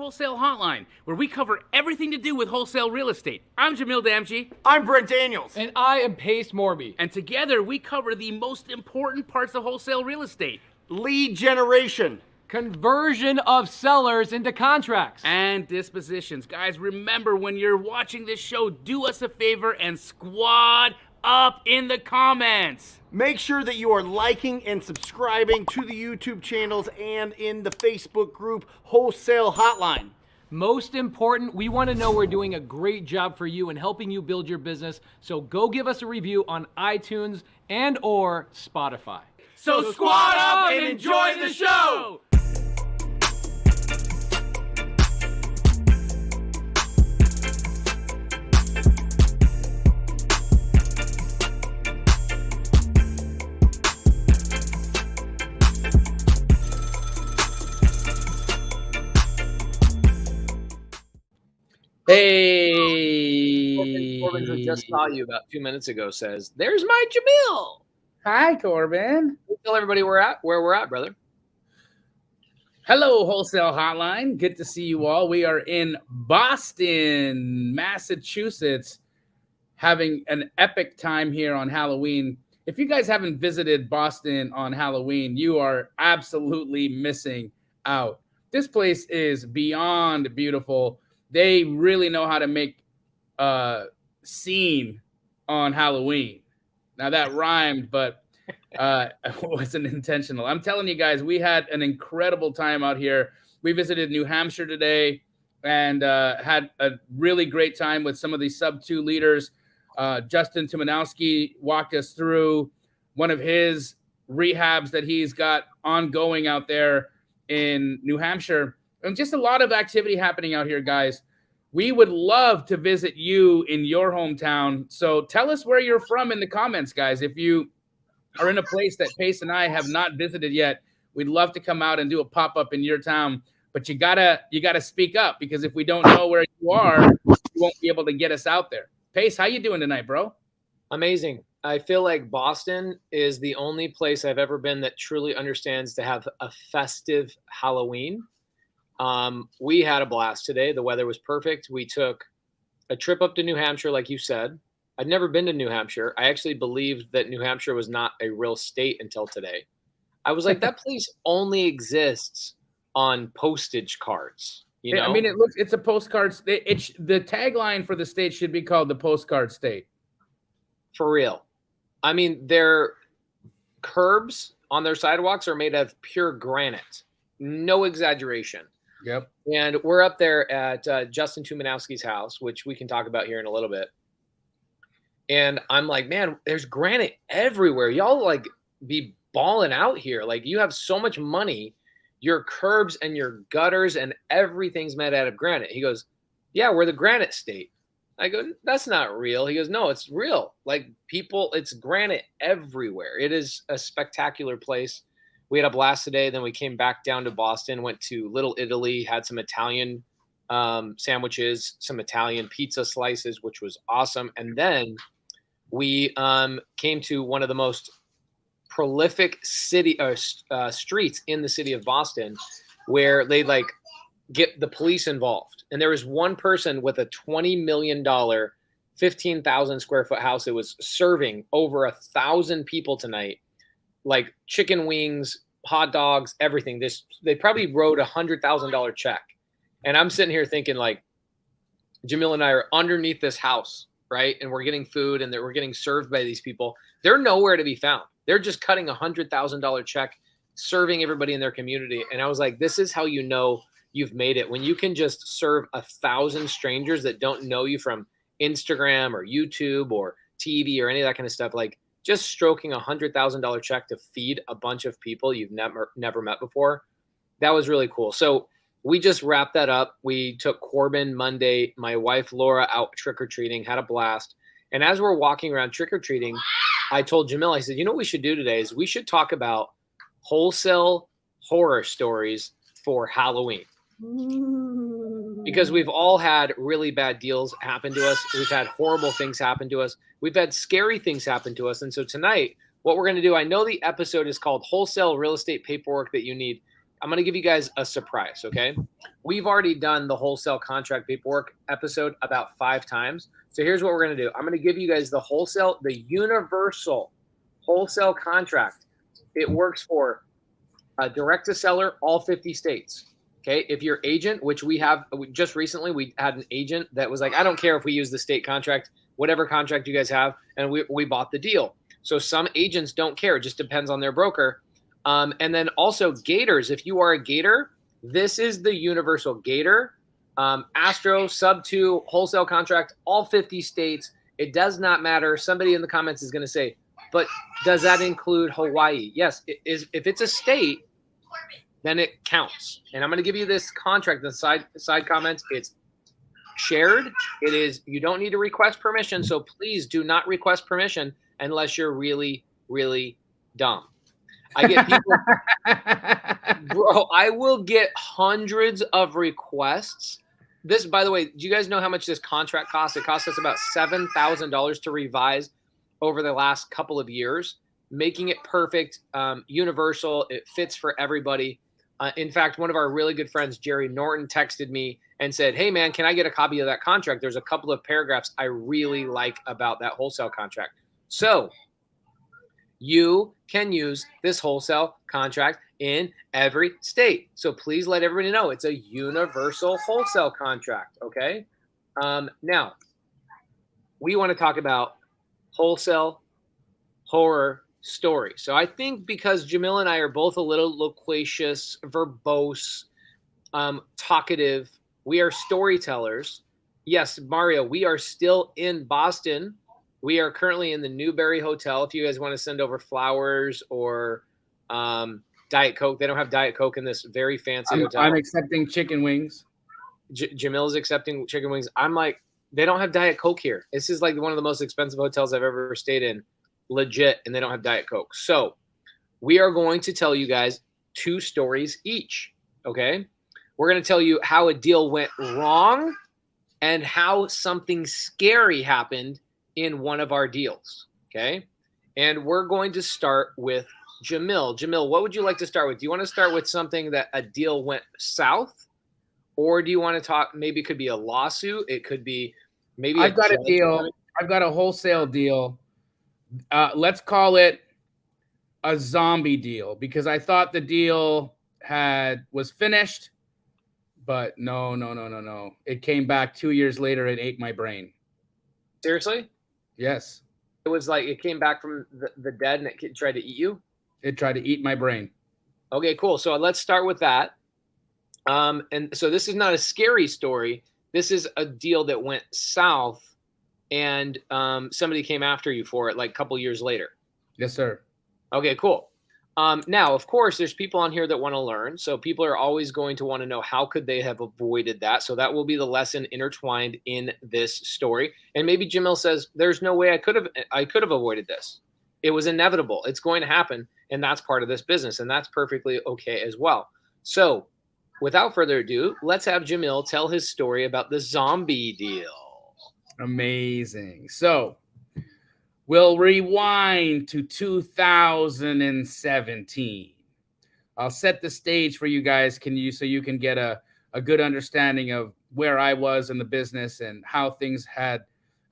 Wholesale Hotline, where we cover everything to do with wholesale real estate. I'm Jamil Damji. I'm Brent Daniels. And I am Pace Morby. And together we cover the most important parts of wholesale real estate. Lead generation. Conversion of sellers into contracts. And dispositions. Guys, remember when you're watching this show, do us a favor and squad up in the comments. Make sure that you are liking and subscribing to the YouTube channels and in the Facebook group Wholesale Hotline. Most important, we want to know we're doing a great job for you and helping you build your business. So go give us a review on iTunes and or Spotify. So squad up and enjoy the show! Hey! Corbin, who just saw you about 2 minutes ago, says, "There's my Jamil." Hi, Corbin. Tell everybody where we're at, brother. Hello, Wholesale Hotline. Good to see you all. We are in Boston, Massachusetts, having an epic time here on Halloween. If you guys haven't visited Boston on Halloween, you are absolutely missing out. This place is beyond beautiful. They really know how to make a scene on Halloween. Now that rhymed, but it wasn't intentional. I'm telling you guys, we had an incredible time out here. We visited New Hampshire today and had a really great time with some of these sub-2 leaders. Justin Tumanowski walked us through one of his rehabs that he's got ongoing out there in New Hampshire. And just a lot of activity happening out here, guys. We would love to visit you in your hometown. So tell us where you're from in the comments, guys. If you are in a place that Pace and I have not visited yet, we'd love to come out and do a pop-up in your town. But you gotta speak up, because if we don't know where you are, you won't be able to get us out there. Pace, how you doing tonight, bro? Amazing. I feel like Boston is the only place I've ever been that truly understands to have a festive Halloween. We had a blast today. The weather was perfect. We took a trip up to New Hampshire, like you said. I'd never been to New Hampshire. I actually believed that New Hampshire was not a real state until today. I was like, that place only exists on postage cards. You know? I mean, it's a postcard state. The tagline for the state should be called the postcard state. For real. I mean, their curbs on their sidewalks are made of pure granite. No exaggeration. Yep. And we're up there at Justin Tumanowski's house, which we can talk about here in a little bit. And I'm like, man, there's granite everywhere. Y'all like be balling out here. Like, you have so much money. Your curbs and your gutters and everything's made out of granite. He goes, yeah, we're the granite state. I go, that's not real. He goes, no, it's real. Like, people, it's granite everywhere. It is a spectacular place. We had a blast today. Then we came back down to Boston, went to Little Italy, had some Italian sandwiches, some Italian pizza slices, which was awesome. And then we came to one of the most prolific streets in the city of Boston, where they like get the police involved. And there was one person with a $20 million, 15,000 square foot house that was serving over 1,000 people tonight, like chicken wings, hot dogs, everything. They probably wrote $100,000 check. And I'm sitting here thinking, like, Jamil and I are underneath this house, right? And we're getting food and we're getting served by these people. They're nowhere to be found. They're just cutting $100,000 check, serving everybody in their community. And I was like, this is how you know you've made it. When you can just serve 1,000 strangers that don't know you from Instagram or YouTube or TV or any of that kind of stuff, like just stroking $100,000 check to feed a bunch of people you've never met before. That was really cool. So we just wrapped that up. We took Corbin Monday, my wife Laura out trick-or-treating, had a blast. And as we're walking around trick-or-treating, I told Jamil, I said, you know what we should do today is we should talk about wholesale horror stories for Halloween. Because we've all had really bad deals happen to us. We've had horrible things happen to us. We've had scary things happen to us. And so tonight, what we're going to do, I know the episode is called Wholesale Real Estate Paperwork That You Need. I'm going to give you guys a surprise, okay? We've already done the wholesale contract paperwork episode about 5 times. So here's what we're going to do. I'm going to give you guys the universal wholesale contract. It works for direct to seller, all 50 states. Okay. If your agent, which we just recently, we had an agent that was like, I don't care if we use the state contract, whatever contract you guys have. And we bought the deal. So some agents don't care. It just depends on their broker. And then also gators. If you are a gator, this is the universal gator, Astro, sub 2, wholesale contract, all 50 states. It does not matter. Somebody in the comments is going to say, but does that include Hawaii? Yes. If it's a state, then it counts. And I'm going to give you this contract, the side comments. It's shared. It is, you don't need to request permission. So please do not request permission unless you're really, really dumb. I get people, bro, I will get hundreds of requests. This, by the way, do you guys know how much this contract costs? It cost us about $7,000 to revise over the last couple of years, making it perfect, universal. It fits for everybody. In fact, one of our really good friends, Jerry Norton, texted me and said, hey, man, can I get a copy of that contract? There's a couple of paragraphs I really like about that wholesale contract. So you can use this wholesale contract in every state. So please let everybody know it's a universal wholesale contract, okay? Now, we want to talk about wholesale horror story. So I think because Jamil and I are both a little loquacious, verbose, talkative, we are storytellers. Yes, Mario, we are still in Boston. We are currently in the Newberry Hotel. If you guys want to send over flowers or Diet Coke, they don't have Diet Coke in this very fancy hotel. I'm accepting chicken wings. Jamil is accepting chicken wings. I'm like, they don't have Diet Coke here. This is like one of the most expensive hotels I've ever stayed in, legit, and they don't have Diet Coke. So we are going to tell you guys 2 stories each, okay? We're going to tell you how a deal went wrong and how something scary happened in one of our deals, okay? And we're going to start with Jamil. Jamil, what would you like to start with? Do you want to start with something that a deal went south? Or do you want to talk, maybe it could be a lawsuit. It could be maybe I've got a deal. I've got a wholesale deal. Let's call it a zombie deal because I thought the deal was finished, but no. It came back 2 years later. It ate my brain. Seriously? Yes. It was like it came back from the dead and it tried to eat you? It tried to eat my brain. Okay, cool. So let's start with that. And so this is not a scary story. This is a deal that went south and somebody came after you for it like a couple years later. Yes, sir. Okay, cool. Now, of course, there's people on here that want to learn. So people are always going to want to know how could they have avoided that. So that will be the lesson intertwined in this story. And maybe Jamil says, there's no way I could have avoided this. It was inevitable. It's going to happen. And that's part of this business. And that's perfectly okay as well. So without further ado, let's have Jamil tell his story about the zombie deal. Amazing. So we'll rewind to 2017. I'll set the stage for you guys so you can get a good understanding of where I was in the business and how things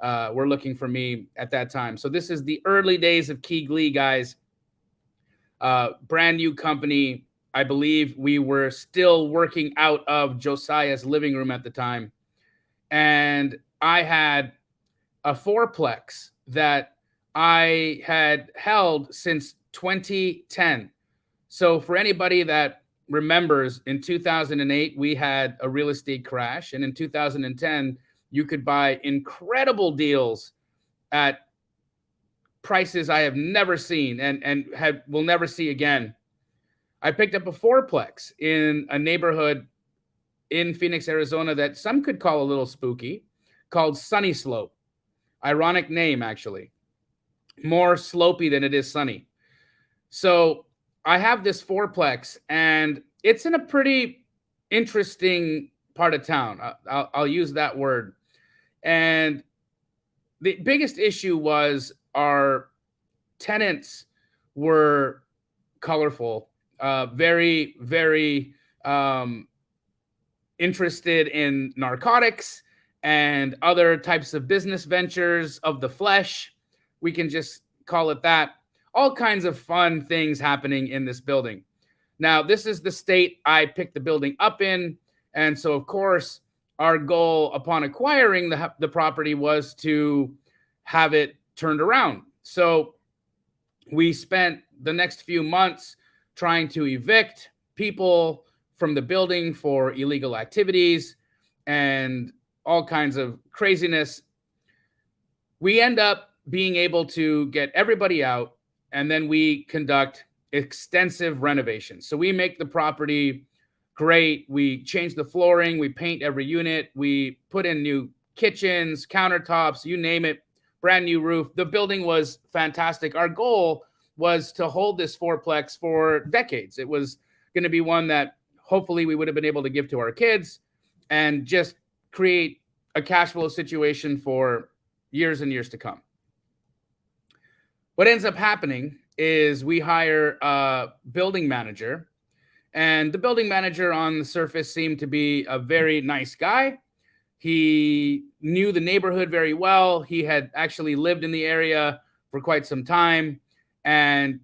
were looking for me at that time. So this is the early days of Key Glee, guys. Brand new company. I believe we were still working out of Josiah's living room at the time. And I had a fourplex that I had held since 2010. So for anybody that remembers, in 2008, we had a real estate crash. And in 2010, you could buy incredible deals at prices I have never seen and will never see again. I picked up a fourplex in a neighborhood in Phoenix, Arizona that some could call a little spooky, called Sunny Slope. Ironic name, actually. More slopey than it is sunny. So I have this fourplex, and it's in a pretty interesting part of town. I'll use that word. And the biggest issue was our tenants were colorful. very, very interested in narcotics and other types of business ventures of the flesh. We can just call it that. All kinds of fun things happening in this building. Now, this is the state I picked the building up in. And so, of course, our goal upon acquiring the property was to have it turned around. So we spent the next few months trying to evict people from the building for illegal activities and all kinds of craziness. We end up being able to get everybody out, and then we conduct extensive renovations. So we make the property great. We change the flooring, we paint every unit, we put in new kitchens, countertops, you name it, brand new roof. The building was fantastic. Our goal was to hold this fourplex for decades. It was going to be one that hopefully we would have been able to give to our kids and just create a cash flow situation for years and years to come. What ends up happening is we hire a building manager, and the building manager on the surface seemed to be a very nice guy. He knew the neighborhood very well. He had actually lived in the area for quite some time and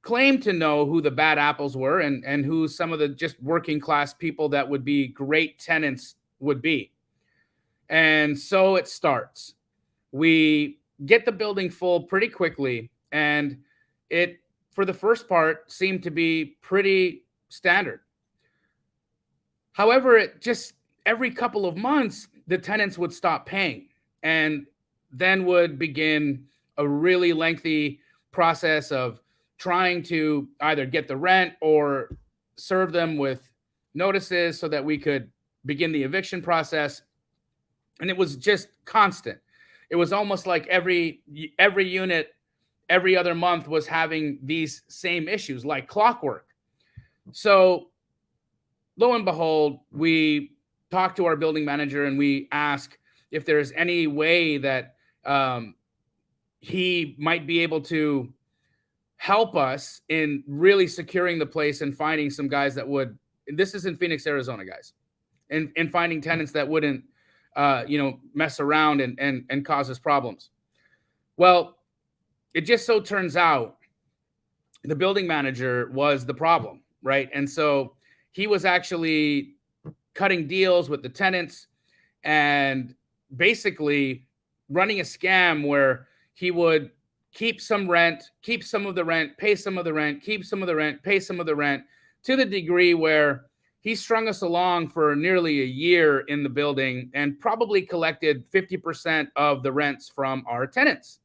claimed to know who the bad apples were and who some of the just working class people that would be great tenants would be. And so it starts. We get the building full pretty quickly, and it, for the first part, seemed to be pretty standard. However, it just every couple of months, the tenants would stop paying, and then would begin a really lengthy process of trying to either get the rent or serve them with notices so that we could begin the eviction process. And it was just constant. It was almost like every unit, every other month was having these same issues like clockwork. So lo and behold, we talk to our building manager and we ask if there's any way that he might be able to help us in really securing the place and finding some guys that would, this is in Phoenix, Arizona, guys, and finding tenants that wouldn't, mess around and cause us problems. Well, it just so turns out the building manager was the problem, right? And so he was actually cutting deals with the tenants and basically running a scam where he would keep some rent, keep some of the rent, pay some of the rent, keep some of the rent, pay some of the rent, to the degree where he strung us along for nearly a year in the building and probably collected 50% of the rents from our tenants.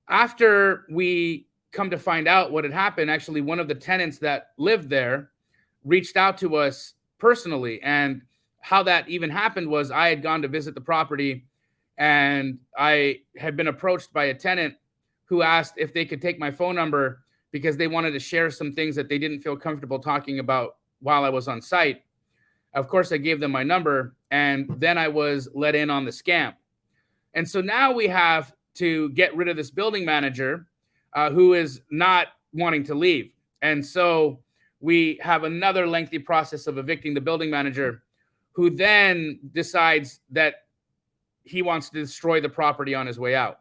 After we come to find out what had happened, actually one of the tenants that lived there reached out to us personally. And how that even happened was I had gone to visit the property and I had been approached by a tenant who asked if they could take my phone number because they wanted to share some things that they didn't feel comfortable talking about while I was on site. Of course, I gave them my number, and then I was let in on the scam. And so now we have to get rid of this building manager who is not wanting to leave. And so we have another lengthy process of evicting the building manager, who then decides that he wants to destroy the property on his way out.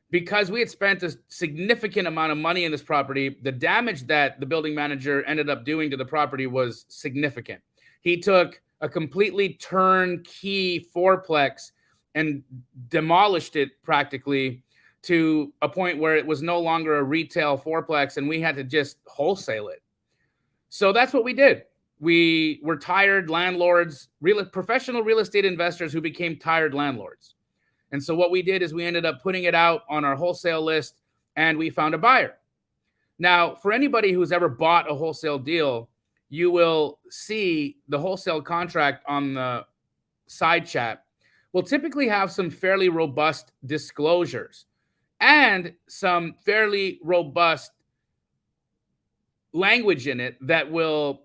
Because we had spent a significant amount of money in this property, the damage that the building manager ended up doing to the property was significant. He took a completely turnkey fourplex and demolished it practically to a point where it was no longer a retail fourplex and we had to just wholesale it. So that's what we did. We were tired landlords, professional real estate investors who became tired landlords. And so what we did is we ended up putting it out on our wholesale list and we found a buyer. Now, for anybody who's ever bought a wholesale deal, you will see the wholesale contract on the side chat will typically have some fairly robust disclosures and some fairly robust language in it that will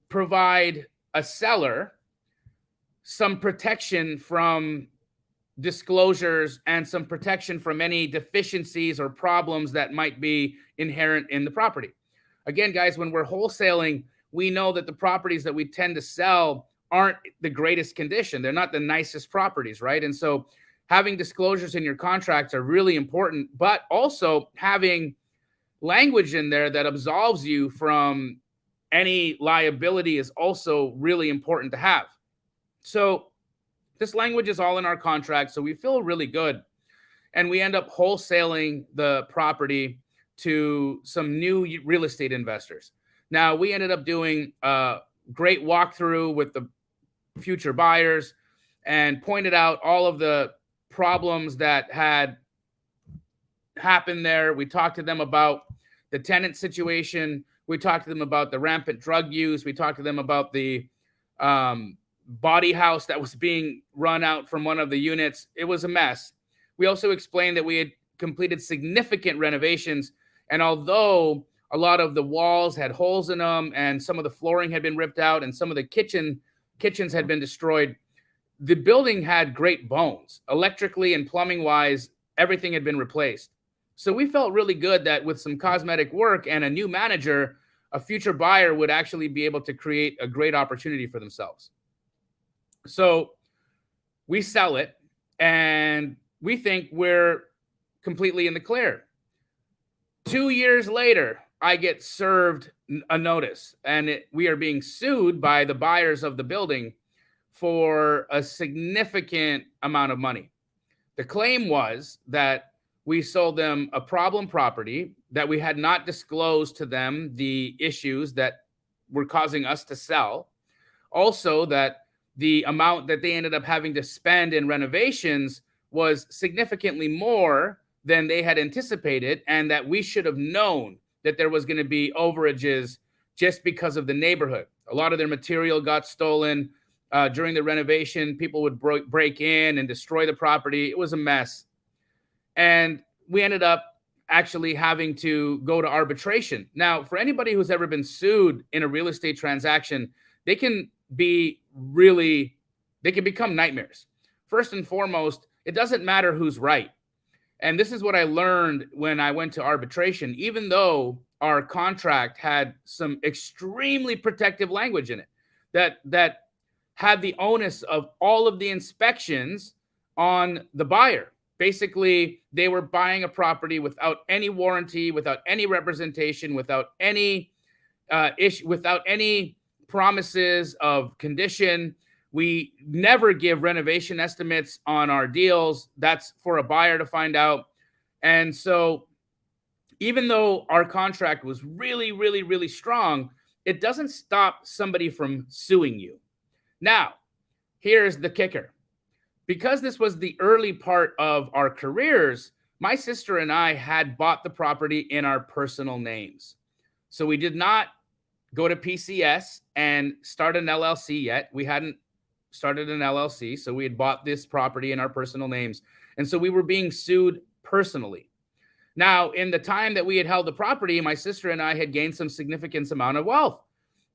provide a seller some protection from disclosures and some protection from any deficiencies or problems that might be inherent in the property. Again, guys, when we're wholesaling, we know that the properties that we tend to sell aren't the greatest condition. They're not the nicest properties, right? And so having disclosures in your contracts are really important, but also having language in there that absolves you from any liability is also really important to have. So this language is all in our contract, so we feel really good. And we end up wholesaling the property to some new real estate investors. Now, we ended up doing a great walkthrough with the future buyers and pointed out all of the problems that had happened there. We talked to them about the tenant situation. We talked to them about the rampant drug use. We talked to them about the body house that was being run out from one of the units. It was a mess. We also explained that we had completed significant renovations, and although a lot of the walls had holes in them and some of the flooring had been ripped out and some of the kitchens had been destroyed, the building had great bones. Electrically and plumbing wise, everything had been replaced. So we felt really good that with some cosmetic work and a new manager, a future buyer would actually be able to create a great opportunity for themselves. So we sell it and we think we're completely in the clear. 2 years later, I get served a notice, and we are being sued by the buyers of the building for a significant amount of money. The claim was that we sold them a problem property, that we had not disclosed to them the issues that were causing us to sell. Also, that the amount that they ended up having to spend in renovations was significantly more than they had anticipated, and that we should have known that there was going to be overages just because of the neighborhood. A lot of their material got stolen during the renovation. People would break in and destroy the property. It was a mess. And we ended up actually having to go to arbitration. Now, for anybody who's ever been sued in a real estate transaction, they can become nightmares. First and foremost, it doesn't matter who's right. And this is what I learned when I went to arbitration. Even though our contract had some extremely protective language in it that had the onus of all of the inspections on the buyer. Basically, they were buying a property without any warranty, without any representation, without any issue, without any promises of condition. We never give renovation estimates on our deals. That's for a buyer to find out. And so even though our contract was really, really, really strong, it doesn't stop somebody from suing you. Now, here's the kicker. Because this was the early part of our careers, my sister and I had bought the property in our personal names. So we did not go to PCS and start an LLC yet. We hadn't started an LLC, so we had bought this property in our personal names. And so we were being sued personally. Now, in the time that we had held the property, my sister and I had gained some significant amount of wealth.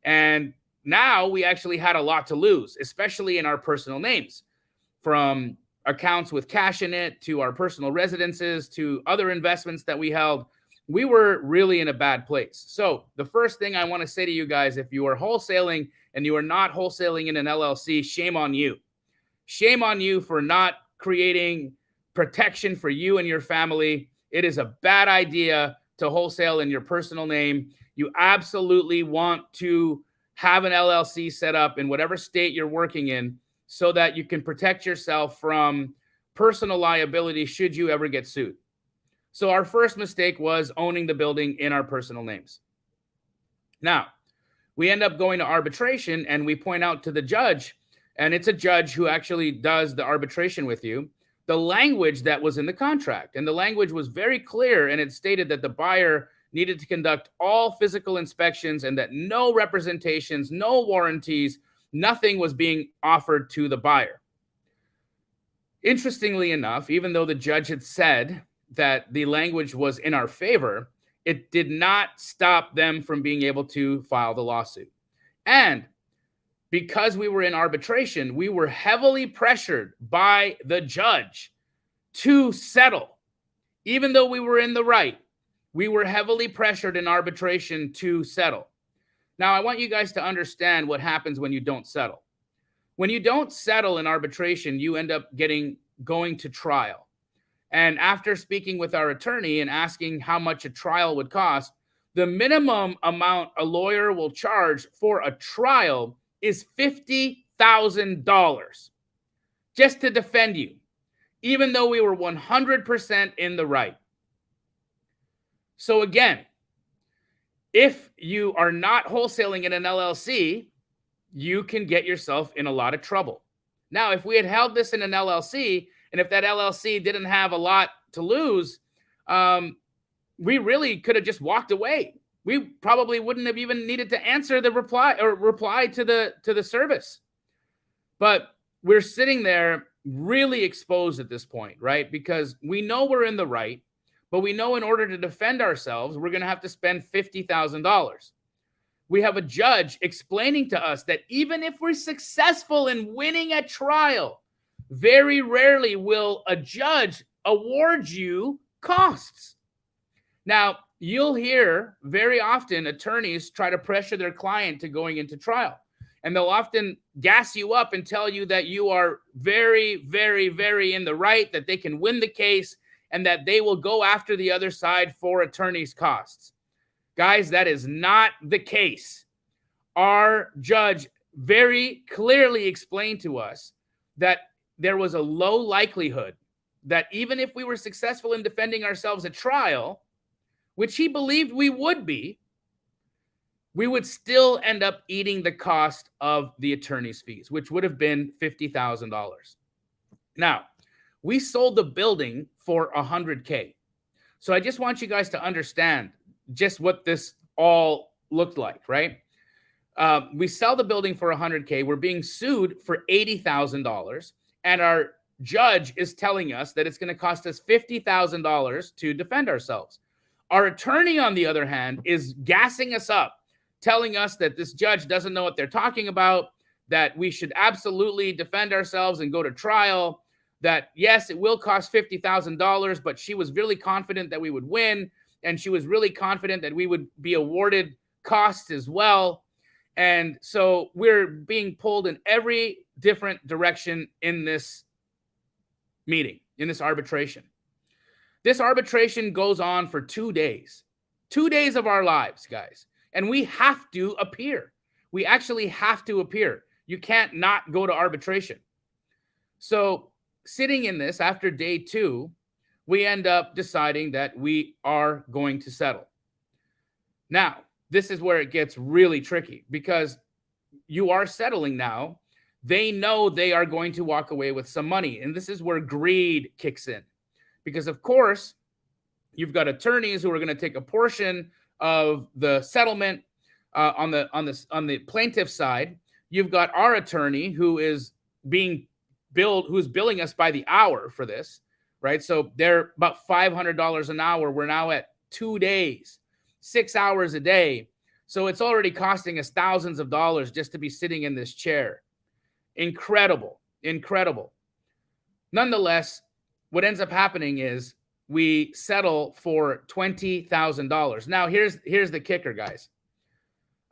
And now we actually had a lot to lose, especially in our personal names, from accounts with cash in it to our personal residences to other investments that we held. We were really in a bad place. So the first thing I want to say to you guys, if you are wholesaling and you are not wholesaling in an LLC, shame on you. Shame on you for not creating protection for you and your family. It is a bad idea to wholesale in your personal name. You absolutely want to have an LLC set up in whatever state you're working in so that you can protect yourself from personal liability should you ever get sued. So our first mistake was owning the building in our personal names. Now, we end up going to arbitration and we point out to the judge, and it's a judge who actually does the arbitration with you, the language that was in the contract. And the language was very clear, and it stated that the buyer needed to conduct all physical inspections and that no representations, no warranties, nothing was being offered to the buyer. Interestingly enough, even though the judge had said that the language was in our favor, it did not stop them from being able to file the lawsuit. And because we were in arbitration, we were heavily pressured by the judge to settle. Even though we were in the right, we were heavily pressured in arbitration to settle. Now, I want you guys to understand what happens when you don't settle. When you don't settle in arbitration, you end up going to trial. And after speaking with our attorney and asking how much a trial would cost, the minimum amount a lawyer will charge for a trial is $50,000 just to defend you, even though we were 100% in the right. So again, if you are not wholesaling in an LLC, you can get yourself in a lot of trouble. Now, if we had held this in an LLC, and if that LLC didn't have a lot to lose, we really could have just walked away. We probably wouldn't have even needed to answer the reply to the service. But we're sitting there really exposed at this point, right? Because we know we're in the right, but we know in order to defend ourselves, we're going to have to spend $50,000. We have a judge explaining to us that even if we're successful in winning a trial, very rarely will a judge award you costs. Now, you'll hear very often attorneys try to pressure their client to going into trial. And they'll often gas you up and tell you that you are very, very, very in the right, that they can win the case, and that they will go after the other side for attorney's costs. Guys, that is not the case. Our judge very clearly explained to us that there was a low likelihood that even if we were successful in defending ourselves at trial, which he believed we would be, we would still end up eating the cost of the attorney's fees, which would have been $50,000. Now, we sold the building for $100K. So I just want you guys to understand just what this all looked like, right? We sell the building for $100K. We're being sued for $80,000. And our judge is telling us that it's going to cost us $50,000 to defend ourselves. Our attorney, on the other hand, is gassing us up, telling us that this judge doesn't know what they're talking about, that we should absolutely defend ourselves and go to trial, that yes, it will cost $50,000, but she was really confident that we would win, and she was really confident that we would be awarded costs as well. And so we're being pulled in every different direction in this meeting, in this arbitration. This arbitration goes on for 2 days. 2 days of our lives, guys. And we have to appear. We actually have to appear. You can't not go to arbitration. So sitting in this after day 2, we end up deciding that we are going to settle. Now, this is where it gets really tricky because you are settling now. They know they are going to walk away with some money. And this is where greed kicks in. Because, of course, you've got attorneys who are going to take a portion of the settlement on the plaintiff side. You've got our attorney who is being billed, who's billing us by the hour for this, right? So they're about $500 an hour. We're now at 2 days, 6 hours a day. So it's already costing us thousands of dollars just to be sitting in this chair. Incredible, incredible. Nonetheless, what ends up happening is we settle for $20,000. Now, here's the kicker, guys.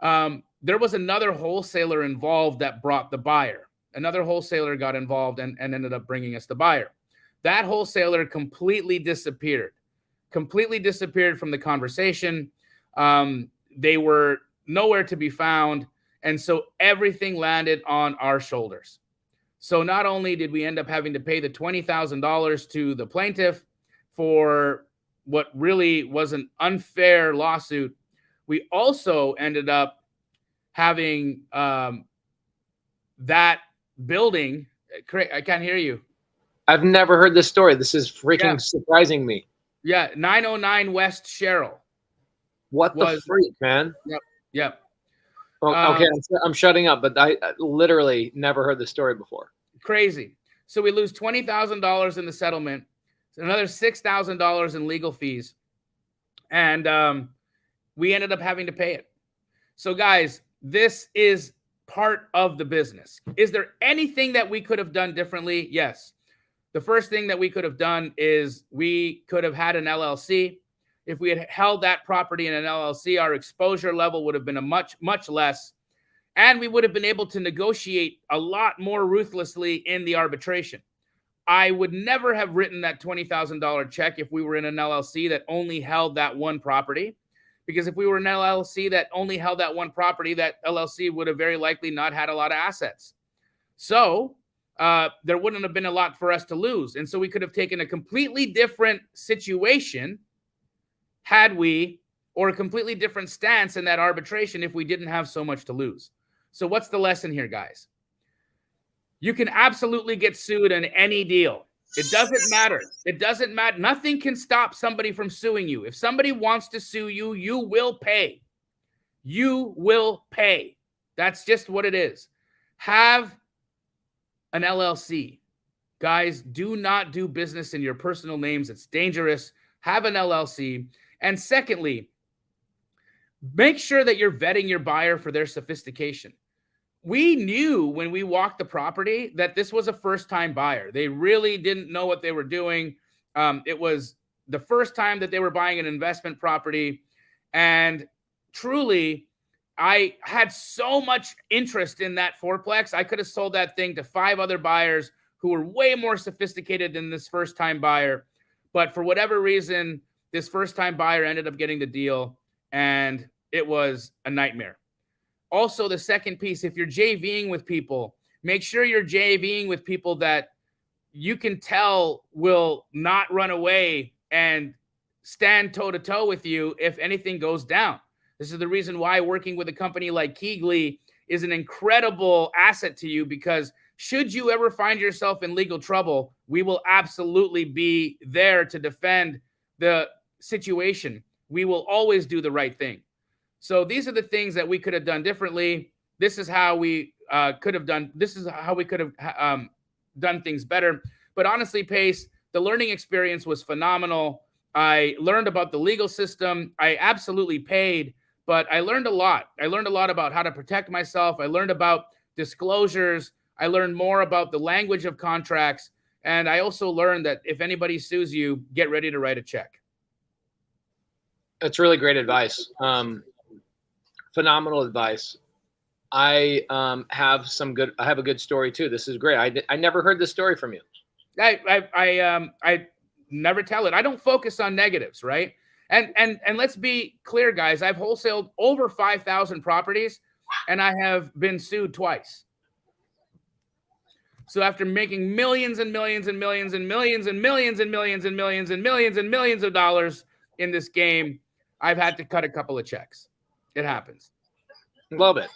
There was another wholesaler involved that brought the buyer. Another wholesaler got involved and ended up bringing us the buyer. That wholesaler completely disappeared from the conversation. They were nowhere to be found. And so everything landed on our shoulders. So not only did we end up having to pay the $20,000 to the plaintiff for what really was an unfair lawsuit, we also ended up having that building. I can't hear you. I've never heard this story. This is freaking surprising me. Yeah, 909 West Sherrill. What the freak, man? Yep. Well, okay, I'm shutting up, but I literally never heard this story before. Crazy. So we lose $20,000 in the settlement, another $6,000 in legal fees, and we ended up having to pay it. So, guys, this is part of the business. Is there anything that we could have done differently? Yes. The first thing that we could have done is we could have had an LLC. If we had held that property in an LLC, our exposure level would have been a much, much less. And we would have been able to negotiate a lot more ruthlessly in the arbitration. I would never have written that $20,000 check if we were in an LLC that only held that one property. Because if we were an LLC that only held that one property, that LLC would have very likely not had a lot of assets. So there wouldn't have been a lot for us to lose. And so we could have taken a completely different situation had we, or a completely different stance in that arbitration if we didn't have so much to lose. So what's the lesson here, guys? You can absolutely get sued in any deal. It doesn't matter. It doesn't matter. Nothing can stop somebody from suing you. If somebody wants to sue you, you will pay. You will pay. That's just what it is. Have an LLC. Guys, do not do business in your personal names. It's dangerous. Have an LLC. And secondly, make sure that you're vetting your buyer for their sophistication. We knew when we walked the property that this was a first-time buyer. They really didn't know what they were doing. It was the first time that they were buying an investment property. And truly, I had so much interest in that fourplex. I could have sold that thing to 5 other buyers who were way more sophisticated than this first-time buyer. But for whatever reason, this first-time buyer ended up getting the deal, and it was a nightmare. Also, the second piece, if you're JVing with people, make sure you're JVing with people that you can tell will not run away and stand toe-to-toe with you if anything goes down. This is the reason why working with a company like Keegley is an incredible asset to you, because should you ever find yourself in legal trouble, we will absolutely be there to defend the situation. We will always do the right thing. So these are the things that we could have done differently. This is how we could have done. This is how we could have done things better. But honestly, Pace, the learning experience was phenomenal. I learned about the legal system. I absolutely paid, but I learned a lot. I learned a lot about how to protect myself. I learned about disclosures. I learned more about the language of contracts. And I also learned that if anybody sues you, get ready to write a check. That's really great advice. Phenomenal advice. I have a good story too. This is great. I never heard this story from you. I never tell it. I don't focus on negatives, right? And let's be clear, guys. I've wholesaled over 5,000 properties, and I have been sued twice. So after making millions and millions and millions and millions and millions and millions and millions and millions and millions of dollars in this game, I've had to cut a couple of checks. It happens. Love it.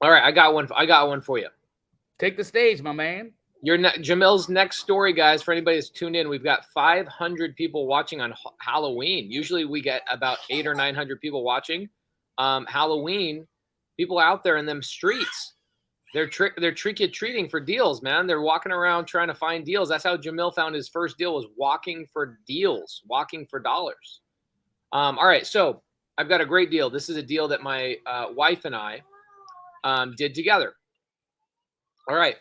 All right, I got one for you. Take the stage, my man. Jamil's next story, guys. For anybody that's tuned in, we've got 500 people watching on Halloween. Usually, we get about 800 or 900 people watching. Halloween, people out there in them streets. They're trick-or-treating for deals, man. They're walking around trying to find deals. That's how Jamil found his first deal, was walking for deals, walking for dollars. All right, so I've got a great deal. This is a deal that my wife and I did together. All right.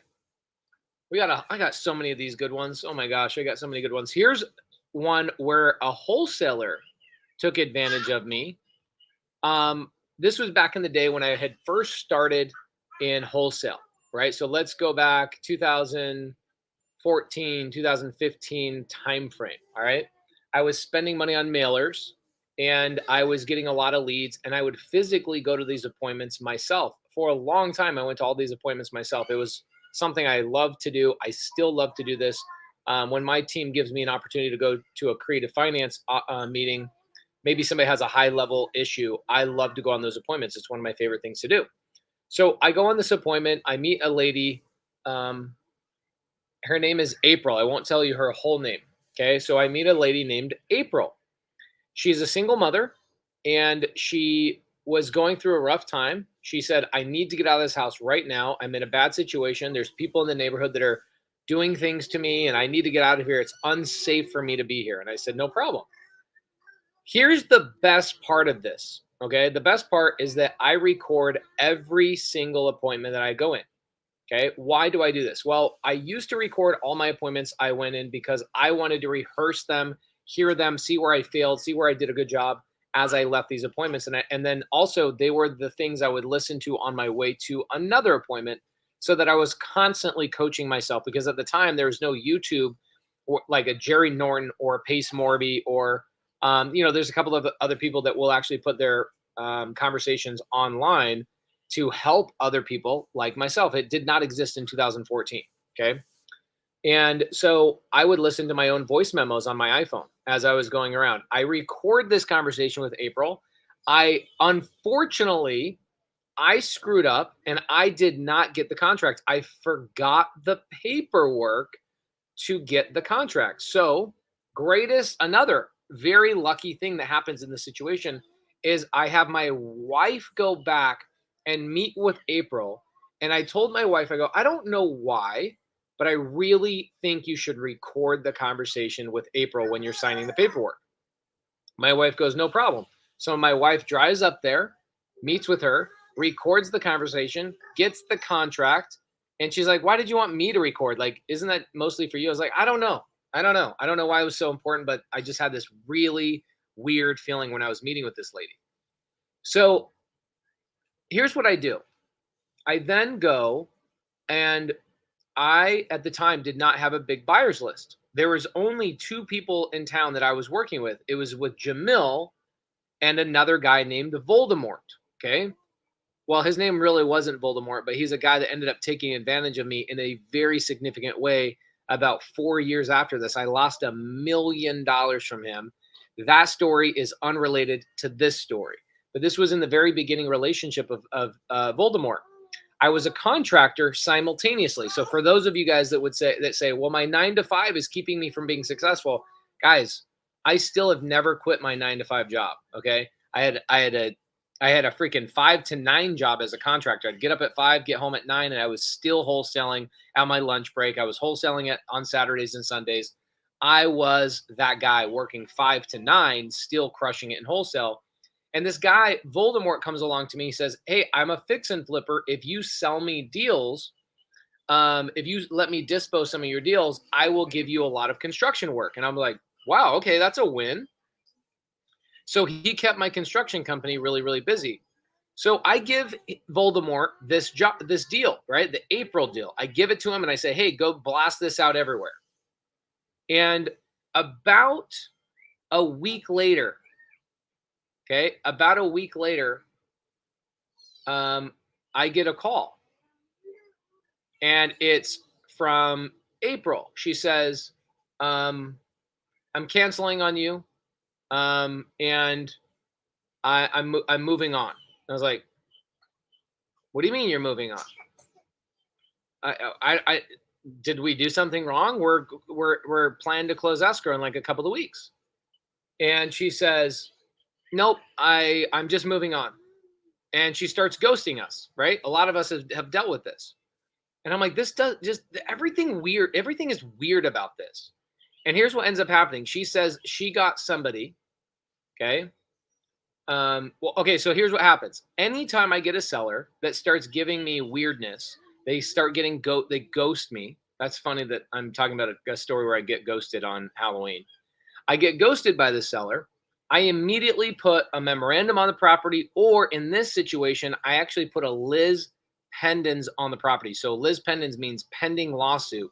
I got so many of these good ones. Oh my gosh, I got so many good ones. Here's one where a wholesaler took advantage of me. This was back in the day when I had first started in wholesale, right? So let's go back 2014, 2015 timeframe. All right. I was spending money on mailers, and I was getting a lot of leads, and I would physically go to these appointments myself. For a long time, I went to all these appointments myself. It was something I love to do. I still love to do this. When my team gives me an opportunity to go to a creative finance meeting, maybe somebody has a high level issue, I love to go on those appointments. It's one of my favorite things to do. So I go on this appointment. I meet a lady. Her name is April. I won't tell you her whole name. Okay. So I meet a lady named April. She's a single mother, and she was going through a rough time. She said, I need to get out of this house right now. I'm in a bad situation. There's people in the neighborhood that are doing things to me, and I need to get out of here. It's unsafe for me to be here. And I said, no problem. Here's the best part of this. Okay. The best part is that I record every single appointment that I go in. Okay. Why do I do this? Well, I used to record all my appointments I went in because I wanted to rehearse them, hear them, see where I failed, see where I did a good job as I left these appointments. And then also they were the things I would listen to on my way to another appointment so that I was constantly coaching myself, because at the time there was no YouTube or like a Jerry Norton or a Pace Morby or, there's a couple of other people that will actually put their conversations online to help other people like myself. It did not exist in 2014. Okay. And so I would listen to my own voice memos on my iPhone as I was going around. I record this conversation with April. Unfortunately, I screwed up and I did not get the contract. I forgot the paperwork to get the contract. So, another very lucky thing that happens in this situation is I have my wife go back and meet with April. And I told my wife, I go, I don't know why, but I really think you should record the conversation with April when you're signing the paperwork. My wife goes, no problem. So my wife drives up there, meets with her, records the conversation, gets the contract. And she's like, why did you want me to record? Like, isn't that mostly for you? I was like, I don't know. I don't know why it was so important, but I just had this really weird feeling when I was meeting with this lady. So here's what I do. I then go, and I, at the time, did not have a big buyer's list. There was only 2 people in town that I was working with. It was with Jamil and another guy named Voldemort. Okay. Well, his name really wasn't Voldemort, but he's a guy that ended up taking advantage of me in a very significant way. About 4 years after this, I lost $1 million from him. That story is unrelated to this story, but this was in the very beginning relationship of Voldemort. I was a contractor simultaneously. So for those of you guys that say, well, my 9 to 5 is keeping me from being successful, guys, I still have never quit my 9 to 5 job. Okay. I had a freaking 5 to 9 job as a contractor. I'd get up at 5, get home at 9, and I was still wholesaling at my lunch break. I was wholesaling on Saturdays and Sundays. I was that guy working 5 to 9, still crushing it in wholesale. And this guy, Voldemort, comes along to me. He says, hey, I'm a fix and flipper. If you sell me deals, if you let me dispose some of your deals, I will give you a lot of construction work. And I'm like, wow, okay, that's a win. So he kept my construction company really, really busy. So I give Voldemort this deal, right? The April deal. I give it to him and I say, hey, go blast this out everywhere. And about a week later, I get a call. And it's from April. She says, I'm canceling on you. And I'm moving on. I was like, what do you mean you're moving on? I did we do something wrong? We're planning to close escrow in like a couple of weeks. And she says, nope, I'm just moving on. And she starts ghosting us, right? A lot of us have dealt with this. And I'm like, this does just everything weird. Everything is weird about this. And here's what ends up happening. She says she got somebody. Okay. So here's what happens. Anytime I get a seller that starts giving me weirdness, they start getting they ghost me. That's funny that I'm talking about a story where I get ghosted on Halloween. I get ghosted by the seller. I immediately put a memorandum on the property, or in this situation, I actually put a Liz pendens on the property. So Liz pendens means pending lawsuit.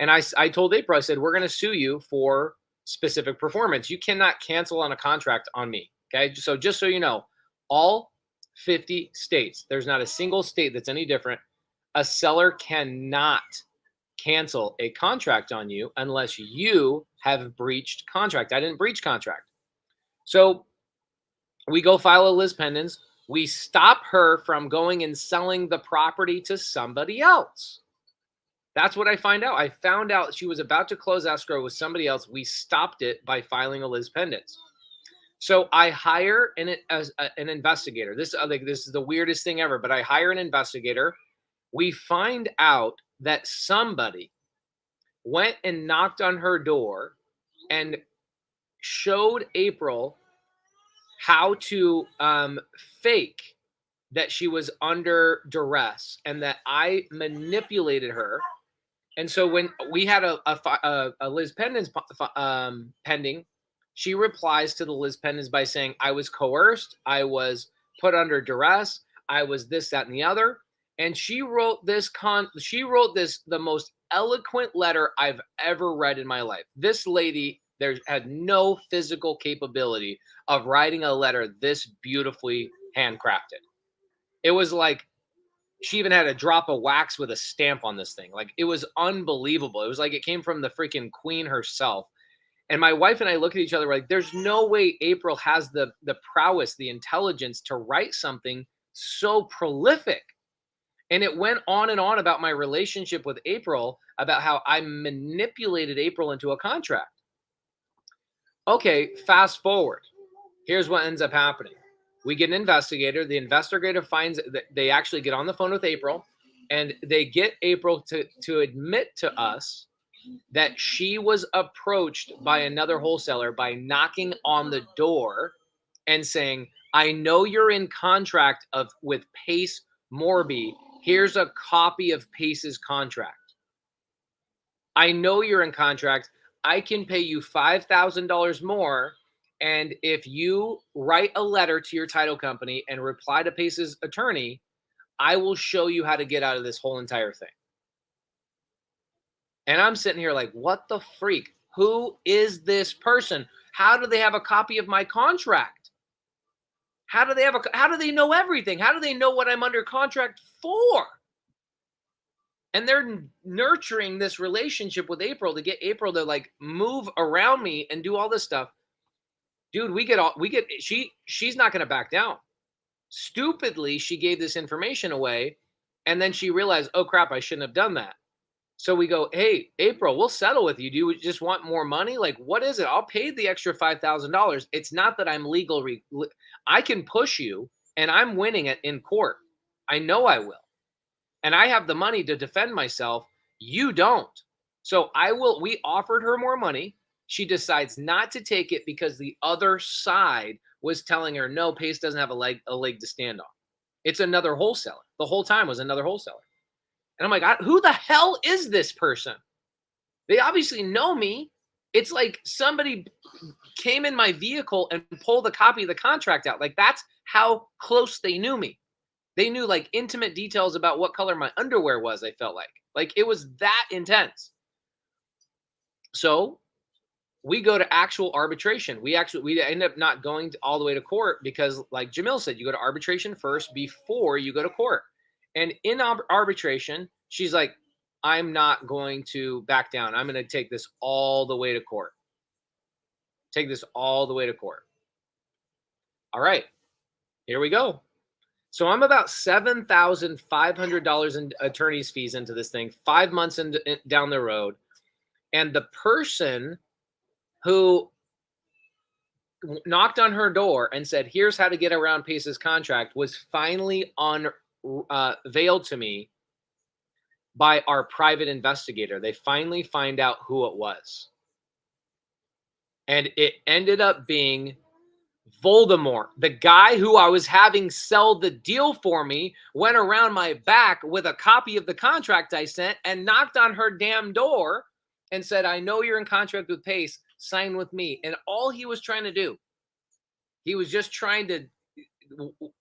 And I told April, I said, we're going to sue you for specific performance. You cannot cancel on a contract on me. Okay. So just so you know, all 50 states, there's not a single state that's any different. A seller cannot cancel a contract on you unless you have breached contract. I didn't breach contract. So we go file a Liz pendens. We stop her from going and selling the property to somebody else. That's what I find out. I found out she was about to close escrow with somebody else. We stopped it by filing a Liz pendens. So I hire an investigator. This is the weirdest thing ever, but I hire an investigator. We find out that somebody went and knocked on her door and showed April how to fake that she was under duress and that I manipulated her. And so when we had a Liz Pendens pending, she replies to the Liz Pendens by saying, I was coerced, I was put under duress, I was this, that, and the other. And she wrote this the most eloquent letter I've ever read in my life. This lady had no physical capability of writing a letter this beautifully handcrafted. It was like she even had a drop of wax with a stamp on this thing. Like, it was unbelievable. It was like it came from the freaking queen herself. And my wife and I look at each other like, there's no way April has the prowess, the intelligence to write something so prolific. And it went on and on about my relationship with April, about how I manipulated April into a contract. Okay, fast forward. Here's what ends up happening. We get an investigator. The investigator finds that they actually get on the phone with April, and they get April to admit to us that she was approached by another wholesaler by knocking on the door and saying, I know you're in contract with Pace Morby. Here's a copy of Pace's contract. I know you're in contract. I can pay you $5,000 more. And if you write a letter to your title company and reply to Pace's attorney, I will show you how to get out of this whole entire thing. And I'm sitting here like, what the freak? Who is this person? How do they have a copy of my contract? How do they know everything? How do they know what I'm under contract for? And they're nurturing this relationship with April to get April to like move around me and do all this stuff. Dude, she's not going to back down. Stupidly, she gave this information away, and then she realized, oh crap, I shouldn't have done that. So we go, hey, April, we'll settle with you. Do you just want more money? Like, what is it? I'll pay the extra $5,000. It's not that I'm legal. I can push you, and I'm winning it in court. I know I will. And I have the money to defend myself. You don't. So we offered her more money. She decides not to take it because the other side was telling her, no, Pace doesn't have a leg to stand on. It's another wholesaler. The whole time was another wholesaler. And I'm like, who the hell is this person? They obviously know me. It's like somebody came in my vehicle and pulled a copy of the contract out. Like, that's how close they knew me. They knew like intimate details about what color my underwear was, I felt like it was that intense. So we go to actual arbitration. We end up not going all the way to court because, like Jamil said, you go to arbitration first before you go to court. And in arbitration, she's like, I'm not going to back down. I'm going to take this all the way to court. Take this all the way to court. All right, here we go. So I'm about $7,500 in attorney's fees into this thing, 5 months down the road. And the person who knocked on her door and said, here's how to get around Pace's contract was finally unveiled to me by our private investigator. They finally find out who it was. And it ended up being Voldemort. The guy who I was having sell the deal for me went around my back with a copy of the contract I sent and knocked on her damn door and said, I know you're in contract with Pace, sign with me. And all he was trying to do, he was just trying to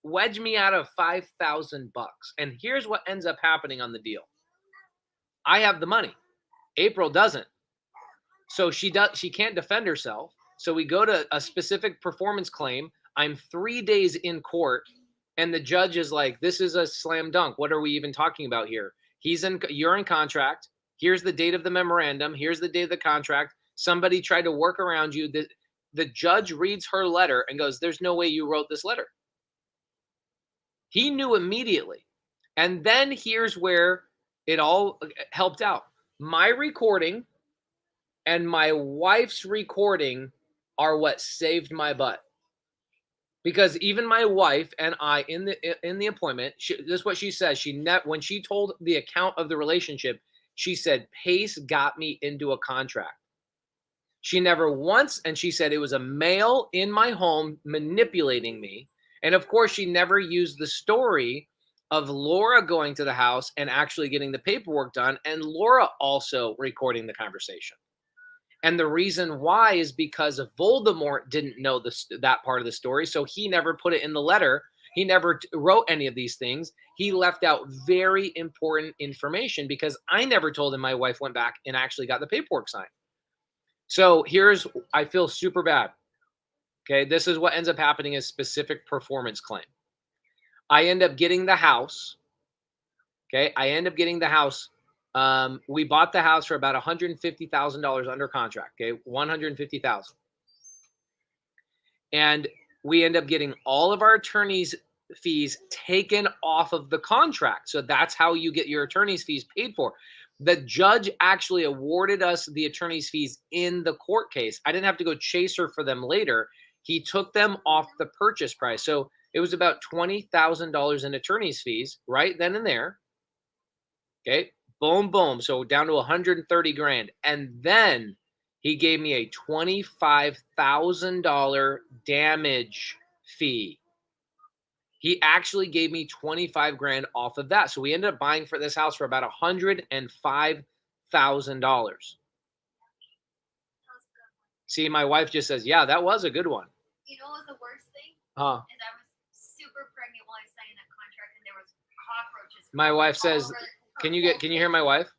wedge me out of $5,000. And here's what ends up happening on the deal. I have the money. April doesn't. So she can't defend herself. So we go to a specific performance claim. I'm 3 days in court, and the judge is like, this is a slam dunk. What are we even talking about here? You're in contract. Here's the date of the memorandum. Here's the date of the contract. Somebody tried to work around you. The judge reads her letter and goes, there's no way you wrote this letter. He knew immediately. And then here's where it all helped out. My recording and my wife's recording are what saved my butt. Because even my wife and I in the appointment, this is what she says. When she told the account of the relationship, she said, Pace got me into a contract. She never once, and she said it was a male in my home manipulating me. And of course, she never used the story of Laura going to the house and actually getting the paperwork done, and Laura also recording the conversation. And the reason why is because Voldemort didn't know that part of the story, so he never put it in the letter. He never wrote any of these things. He left out very important information because I never told him my wife went back and actually got the paperwork signed. So I feel super bad. Okay, this is what ends up happening is specific performance claim. I end up getting the house. Okay, I end up getting the house. We bought the house for about $150,000 under contract. Okay, $150,000, and we end up getting all of our attorney's fees taken off of the contract. So that's how you get your attorney's fees paid for. The judge actually awarded us the attorney's fees in the court case. I didn't have to go chase her for them later. He took them off the purchase price. So it was about $20,000 in attorney's fees right then and there. Okay, boom, boom. So down to 130 grand. And then he gave me a $25,000 damage fee. He actually gave me 25 grand off of that. So we ended up buying for this house for about $105,000. See, my wife just says, yeah, that was a good one. You know what was the worst thing? Huh. Is I was super pregnant while I was signing that contract, and there was cockroaches. My wife says, can you hear my wife?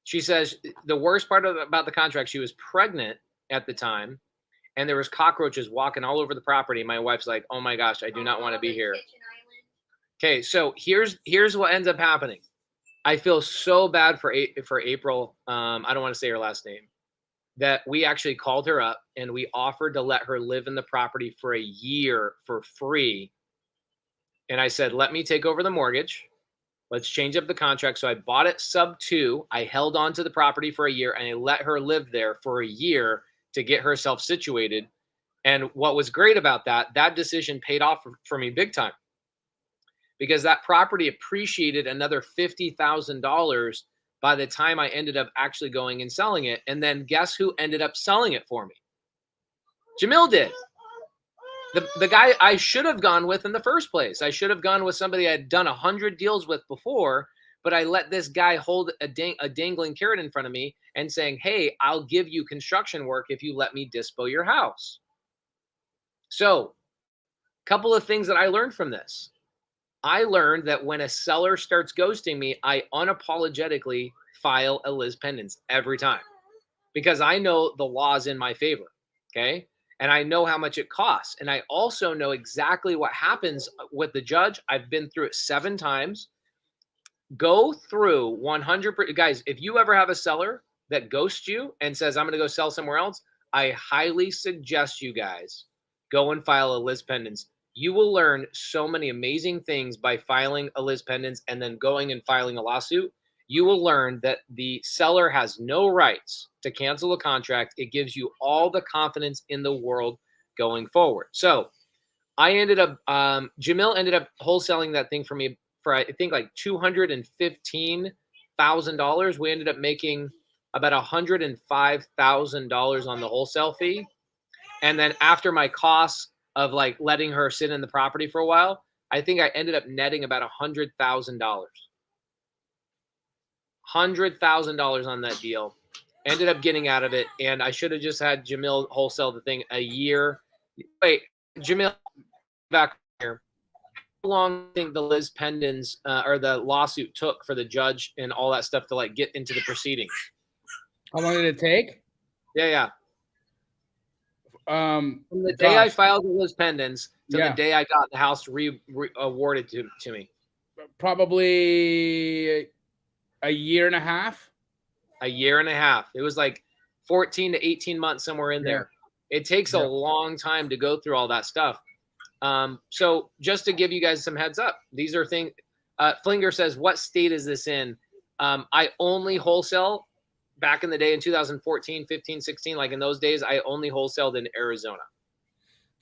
She says the worst part about the contract, she was pregnant at the time, and there was cockroaches walking all over the property. My wife's like, oh my gosh, I do not want to be here. Okay, so here's what ends up happening. I feel so bad for April. I don't want to say her last name. That we actually called her up and we offered to let her live in the property for a year for free. And I said, let me take over the mortgage. Let's change up the contract. So I bought it sub 2. I held on to the property for a year and I let her live there for a year to get herself situated. And what was great about that decision paid off for me big time, because that property appreciated another $50,000 by the time I ended up actually going and selling it. And then guess who ended up selling it for me? Jamil did. The guy I should have gone with in the first place. I should have gone with somebody I had done 100 deals with before, but I let this guy hold a dangling carrot in front of me and saying, hey, I'll give you construction work if you let me dispo your house. So a couple of things that I learned from this. I learned that when a seller starts ghosting me, I unapologetically file a lis pendens every time, because I know the law's in my favor, okay? And I know how much it costs. And I also know exactly what happens with the judge. I've been through it 7 times. Go through 100%. Guys, if you ever have a seller that ghosts you and says, I'm going to go sell somewhere else, I highly suggest you guys go and file a lis pendens. You will learn so many amazing things by filing a lis pendens and then going and filing a lawsuit. You will learn that the seller has no rights to cancel a contract. It gives you all the confidence in the world going forward. So I ended up, Jamil ended up wholesaling that thing for me for, I think, like $215,000. We ended up making about $105,000 on the wholesale fee. And then after my costs of like letting her sit in the property for a while, I think I ended up netting about $100,000. $100,000 on that deal. Ended up getting out of it, and I should have just had Jamil wholesale the thing a year. Wait, Jamil, back here. How long do you think the lis pendens or the lawsuit took for the judge and all that stuff to like get into the proceedings? How long did it take? Yeah. From the day I filed the lis pendens to the day I got the house awarded to me. Probably a year and a half. A year and a half. It was like 14 to 18 months, somewhere in there. It takes a long time to go through all that stuff. So just to give you guys some heads up, these are things. Flinger says, what state is this in? I only wholesale back in the day in 2014, 15, 16. Like in those days, I only wholesaled in Arizona.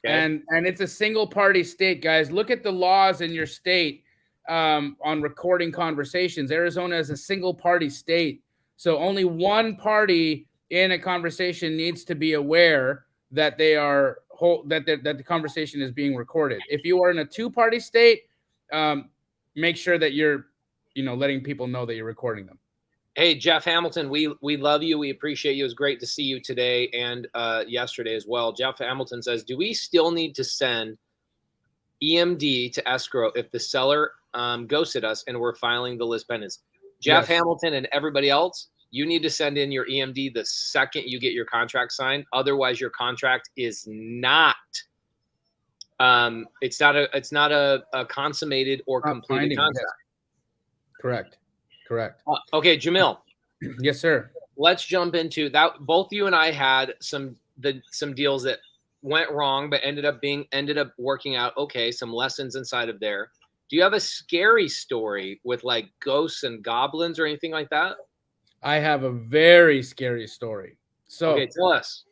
Okay? And it's a single party state, guys. Look at the laws in your state on recording conversations. Arizona is a single party state. So only one party in a conversation needs to be aware that they are that the conversation is being recorded. If you are in a two-party state, make sure that you're, letting people know that you're recording them. Hey, Jeff Hamilton, we love you. We appreciate you. It was great to see you today and yesterday as well. Jeff Hamilton says, do we still need to send EMD to escrow if the seller ghosted us and we're filing the list pendants? Jeff Yes. Hamilton and everybody else, you need to send in your EMD the second you get your contract signed. Otherwise, your contract is not it's not a consummated or completed contract. Yes. Correct. Okay, Jamil. Yes, sir. Let's jump into that. Both you and I had some deals that went wrong, but ended up working out okay. Some lessons inside of there. Do you have a scary story with like ghosts and goblins or anything like that? I have a very scary story. So okay, tell us.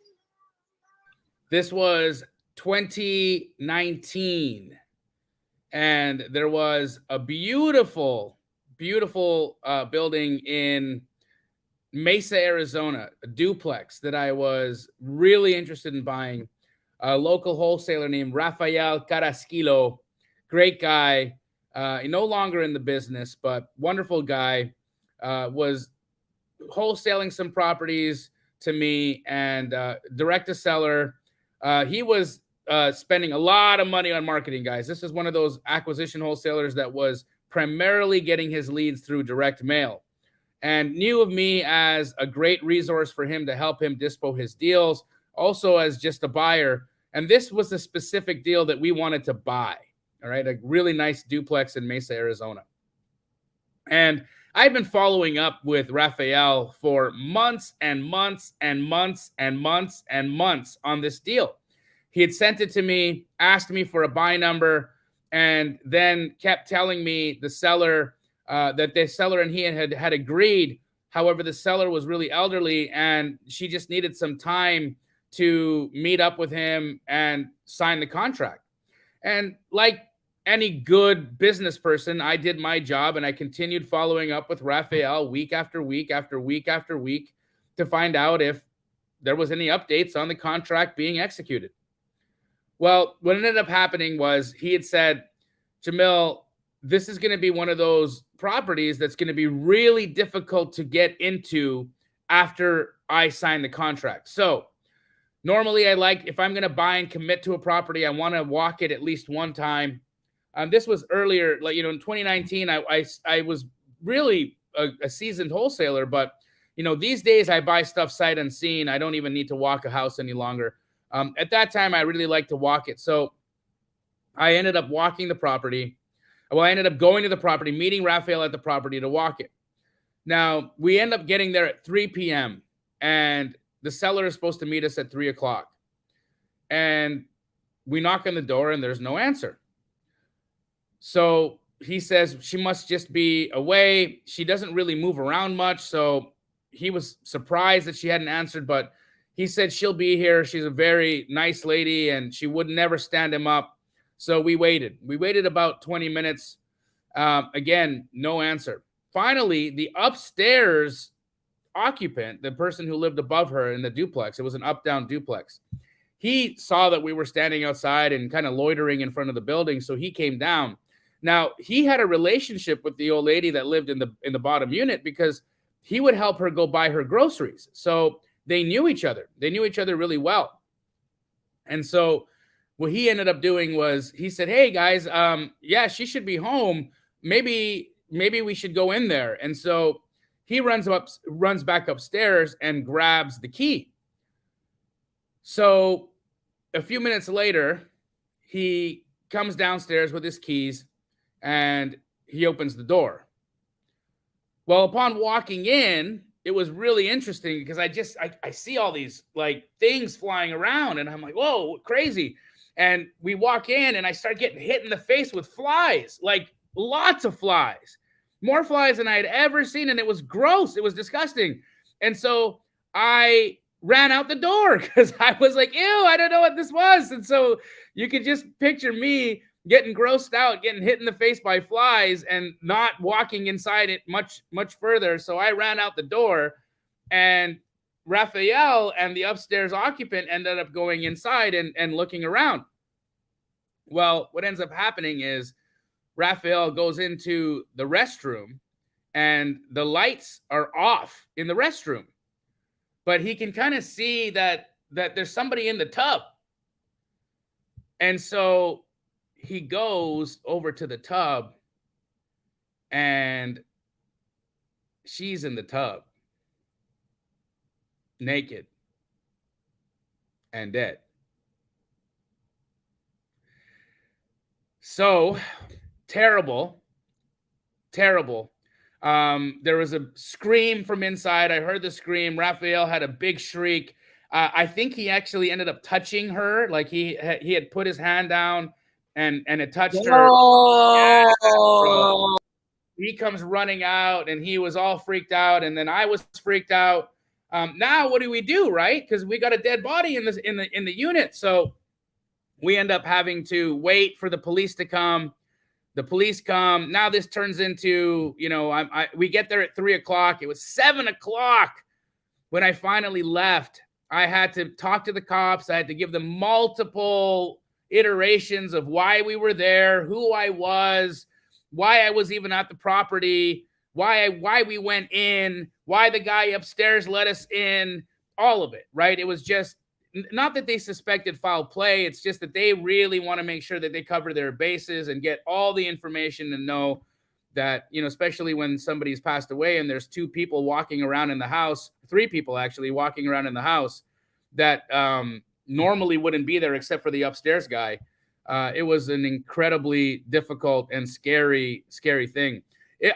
This was 2019, and there was a beautiful building in Mesa, Arizona, a duplex that I was really interested in buying. A local wholesaler named Rafael Carrasquillo, great guy, no longer in the business, but wonderful guy, was wholesaling some properties to me and direct to seller. He was spending a lot of money on marketing, guys. This is one of those acquisition wholesalers that was primarily getting his leads through direct mail, and knew of me as a great resource for him to help him dispo his deals, also as just a buyer. And this was a specific deal that we wanted to buy. All right, a really nice duplex in Mesa, Arizona. And I've been following up with Rafael for months and months and months and months and months on this deal. He had sent it to me, asked me for a buy number, and then kept telling me the seller that the seller and he had agreed. However, the seller was really elderly and she just needed some time to meet up with him and sign the contract. And like any good business person, I did my job and I continued following up with Rafael week after week after week after week to find out if there was any updates on the contract being executed. Well, what ended up happening was he had said, Jamil, this is going to be one of those properties that's going to be really difficult to get into after I sign the contract. So normally if I'm going to buy and commit to a property, I want to walk it at least one time. This was earlier, like, in 2019, I was really a seasoned wholesaler, but these days I buy stuff sight unseen. I don't even need to walk a house any longer. At that time, I really like to walk it. So I ended up walking the property. Well, I ended up going to the property, meeting Rafael at the property to walk it. Now, we end up getting there at 3 p.m. and the seller is supposed to meet us at 3 o'clock. And we knock on the door and there's no answer. So he says she must just be away. She doesn't really move around much. So he was surprised that she hadn't answered, but he said she'll be here. She's a very nice lady and she would never stand him up. So we waited. We waited about 20 minutes. Again, no answer. Finally, the upstairs occupant, the person who lived above her in the duplex, it was an up-down duplex. He saw that we were standing outside and kind of loitering in front of the building, so he came down. Now, he had a relationship with the old lady that lived in the bottom unit because he would help her go buy her groceries. So they knew each other. They knew each other really well. And so what he ended up doing was he said, hey, guys, yeah, she should be home. Maybe we should go in there. And so he runs back upstairs and grabs the key. So a few minutes later, he comes downstairs with his keys and he opens the door. Well, upon walking in, it was really interesting because I see all these like things flying around and I'm like, whoa, crazy. And we walk in and I start getting hit in the face with flies, like lots of flies, more flies than I had ever seen. And it was gross. It was disgusting. And so I ran out the door because I was like, ew, I don't know what this was. And so you could just picture me getting grossed out, getting hit in the face by flies and not walking inside it much, much further. So I ran out the door and Raphael and the upstairs occupant ended up going inside and looking around. Well, what ends up happening is Raphael goes into the restroom and the lights are off in the restroom, but he can kind of see that there's somebody in the tub. And so he goes over to the tub and she's in the tub, naked and dead. So terrible. There was a scream from inside. I heard the scream. Raphael had a big shriek. I think he actually ended up touching her. Like he had put his hand down and it touched her. Oh. He comes running out and he was all freaked out. And then I was freaked out. Now what do we do, right? Because we got a dead body in the unit. So we end up having to wait for the police to come. The police come. Now this turns into, we get there at 3:00. It was 7:00 when I finally left. I had to talk to the cops. I had to give them multiple iterations of why we were there, who I was, why I was even at the property, why we went in, why the guy upstairs let us in, all of it, right? It was just not that they suspected foul play. It's just that they really want to make sure that they cover their bases and get all the information and know that, especially when somebody's passed away and there's 2 people walking around in the house, 3 people actually walking around in the house that normally wouldn't be there except for the upstairs guy. It was an incredibly difficult and scary thing.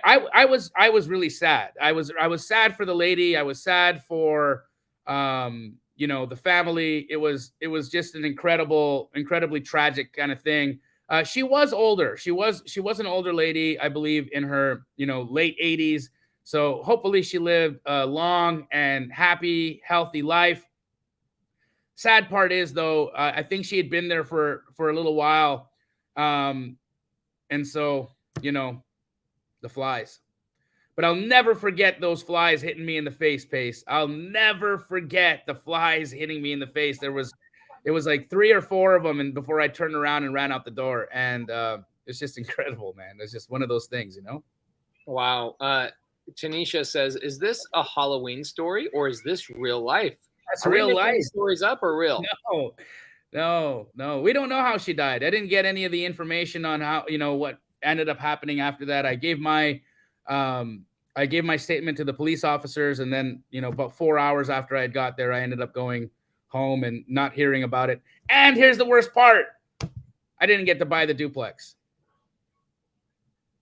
I was really sad. I was sad for the lady. I was sad for, the family. It was just an incredibly tragic kind of thing. She was older. She was an older lady, I believe, in her, late 80s. So hopefully she lived a long and happy, healthy life. Sad part is, though, I think she had been there for a little while. And so, the flies. But I'll never forget those flies hitting me in the face, Pace. I'll never forget the flies hitting me in the face. It was like 3 or 4 of them, and before I turned around and ran out the door. And it's just incredible, man. It's just one of those things, Wow. Tanisha says, is this a Halloween story or is this real life? That's Are real we life. making stories up or real? No. We don't know how she died. I didn't get any of the information on how, what ended up happening after that. I gave my statement to the police officers, and then, about 4 hours after I had got there, I ended up going home and not hearing about it. And here's the worst part. I didn't get to buy the duplex.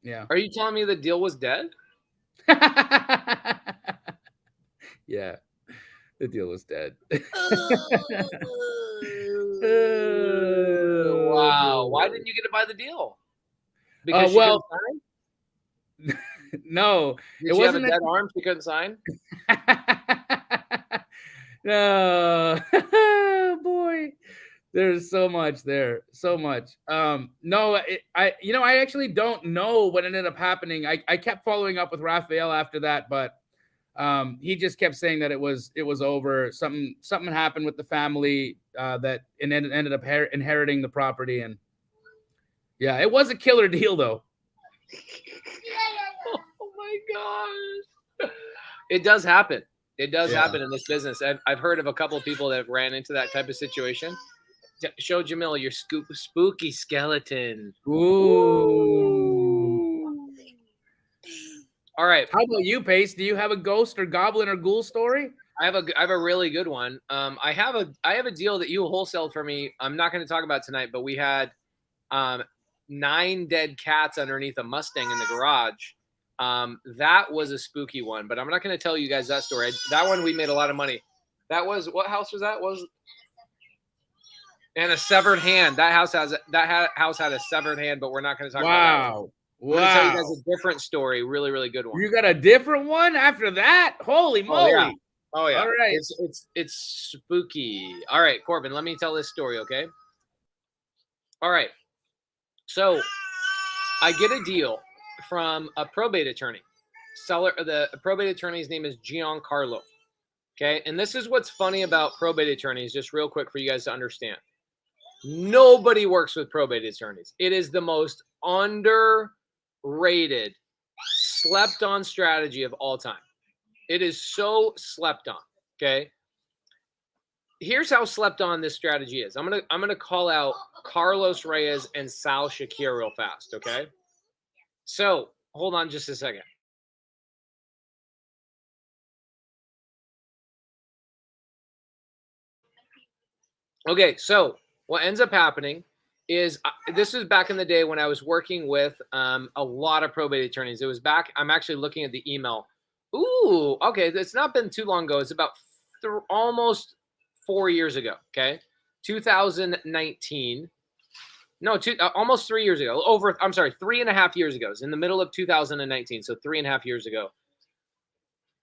Yeah. Are you telling me the deal was dead? Yeah. The deal was dead. Wow. Why didn't you get to buy the deal? Because she couldn't sign? No. Did she have a dead arm she couldn't sign? No. Boy. There's so much there. So much. No, I actually don't know what ended up happening. I kept following up with Raphael after that, but he just kept saying that it was over. Something happened with the family that ended up inheriting the property, and yeah, it was a killer deal though. Oh my gosh! It does happen. It does happen in this business. I've heard of a couple of people that have ran into that type of situation. Show Jamil your spooky skeleton. Ooh. All right. How about you, Pace? Do you have a ghost or goblin or ghoul story? I have a really good one. I have a deal that you wholesaled for me. I'm not going to talk about tonight, but we had 9 dead cats underneath a Mustang in the garage. That was a spooky one, but I'm not going to tell you guys that story. That one we made a lot of money. That was, what house was that? And a severed hand. That house had a severed hand, but we're not going to talk about that. Wow. I'm going to tell you guys a different story. Really, really good one. You got a different one after that? Holy moly. Oh yeah. All right. It's spooky. All right, Corbin, let me tell this story, okay? All right. So I get a deal from a probate attorney. The probate attorney's name is Giancarlo. Okay. And this is what's funny about probate attorneys, just real quick for you guys to understand. Nobody works with probate attorneys. It is the most underrated, slept on strategy of all time. It is so slept on. Okay. Here's how slept on this strategy is. I'm gonna call out Carlos Reyes and Sal Shakir real fast. Okay. So hold on just a second. Okay, so what ends up happening is this was back in the day when I was working with a lot of probate attorneys. It was back, I'm actually looking at the email. Ooh, okay, it's not been too long ago. It's about almost 4 years ago, okay? 2019. No, almost 3 years ago. I'm sorry, 3.5 years ago. It's in the middle of 2019, so 3.5 years ago.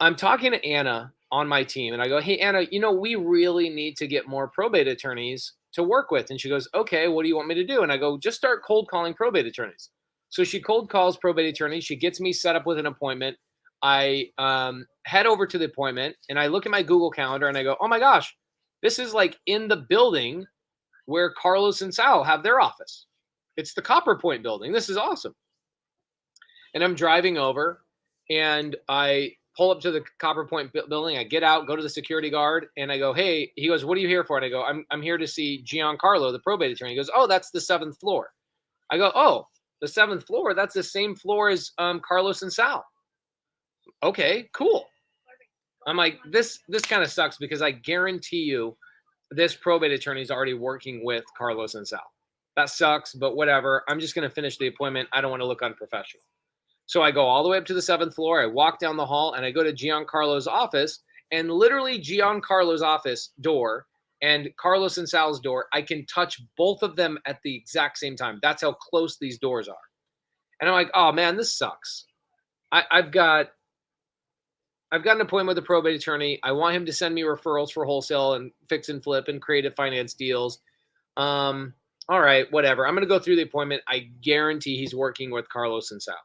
I'm talking to Anna on my team and I go, hey, Anna, we really need to get more probate attorneys to work with. And she goes, okay, what do you want me to do? And I go, just start cold calling probate attorneys. So she cold calls probate attorneys. She gets me set up with an appointment. I head over to the appointment and I look at my Google Calendar and I go, oh my gosh, this is like in the building where Carlos and Sal have their office. It's the Copper Point building. This is awesome. And I'm driving over and I pull up to the Copper Point building. I get out, go to the security guard, and I go, hey, he goes, what are you here for? And I go, I'm here to see Giancarlo, the probate attorney. He goes, oh, that's the 7th floor. I go, oh, the 7th floor? That's the same floor as Carlos and Sal. Okay, cool. I'm like, this kind of sucks because I guarantee you this probate attorney is already working with Carlos and Sal. That sucks, but whatever. I'm just going to finish the appointment. I don't want to look unprofessional. So I go all the way up to the 7th floor. I walk down the hall and I go to Giancarlo's office, and literally Giancarlo's office door and Carlos and Sal's door, I can touch both of them at the exact same time. That's how close these doors are. And I'm like, oh man, this sucks. I've got an appointment with a probate attorney. I want him to send me referrals for wholesale and fix and flip and creative finance deals. All right, whatever. I'm going to go through the appointment. I guarantee he's working with Carlos and Sal.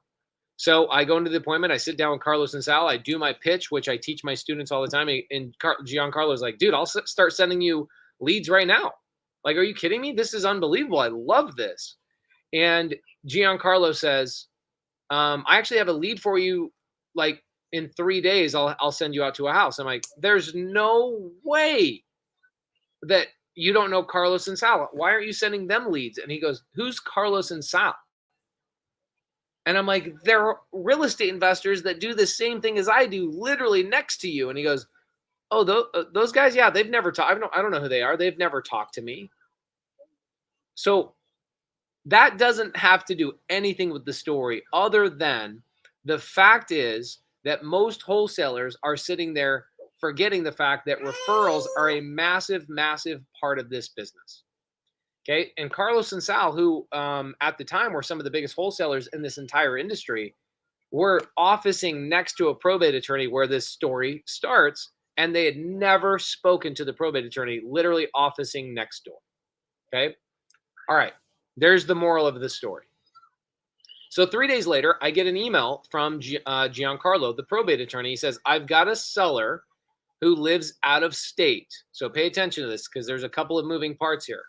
So I go into the appointment. I sit down with Carlos and Sal. I do my pitch, which I teach my students all the time. And Giancarlo's like, dude, I'll start sending you leads right now. Like, are you kidding me? This is unbelievable. I love this. And Giancarlo says, I actually have a lead for you. Like in 3 days, I'll send you out to a house. I'm like, there's no way that you don't know Carlos and Sal. Why aren't you sending them leads? And he goes, who's Carlos and Sal? And I'm like, they're real estate investors that do the same thing as I do, literally next to you. And he goes, oh, those guys, yeah, they've never talked. I don't know who they are. They've never talked to me. So that doesn't have to do anything with the story other than the fact is that most wholesalers are sitting there forgetting the fact that referrals are a massive, massive part of this business. Okay. And Carlos and Sal, who at the time were some of the biggest wholesalers in this entire industry, were officing next to a probate attorney where this story starts. And they had never spoken to the probate attorney, literally officing next door. Okay. All right. There's the moral of the story. So 3 days later, I get an email from Giancarlo, the probate attorney. He says, I've got a seller who lives out of state. So pay attention to this because there's a couple of moving parts here.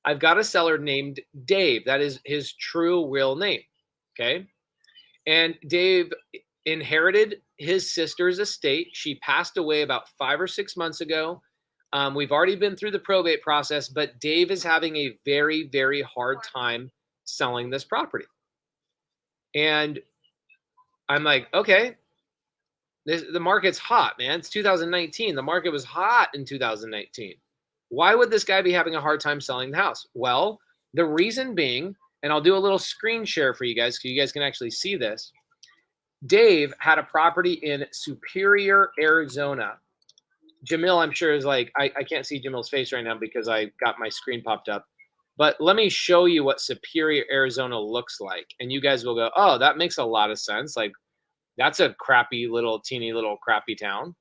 I've got a seller named Dave. That is his true real name. Okay. And Dave inherited his sister's estate. She passed away about 5 or 6 months ago. We've already been through the probate process, but Dave is having a very, very hard time selling this property. And I'm like, okay, the market's hot, man. It's 2019. The market was hot in 2019. Why would this guy be having a hard time selling the house? Well, the reason being, and I'll do a little screen share for you guys so you guys can actually see this. Dave had a property in Superior, Arizona. Jamil, I'm sure, is like, I can't see Jamil's face right now because I got my screen popped up. But let me show you what Superior, Arizona looks like. And you guys will go, oh, that makes a lot of sense. Like, that's a crappy little, teeny little crappy town.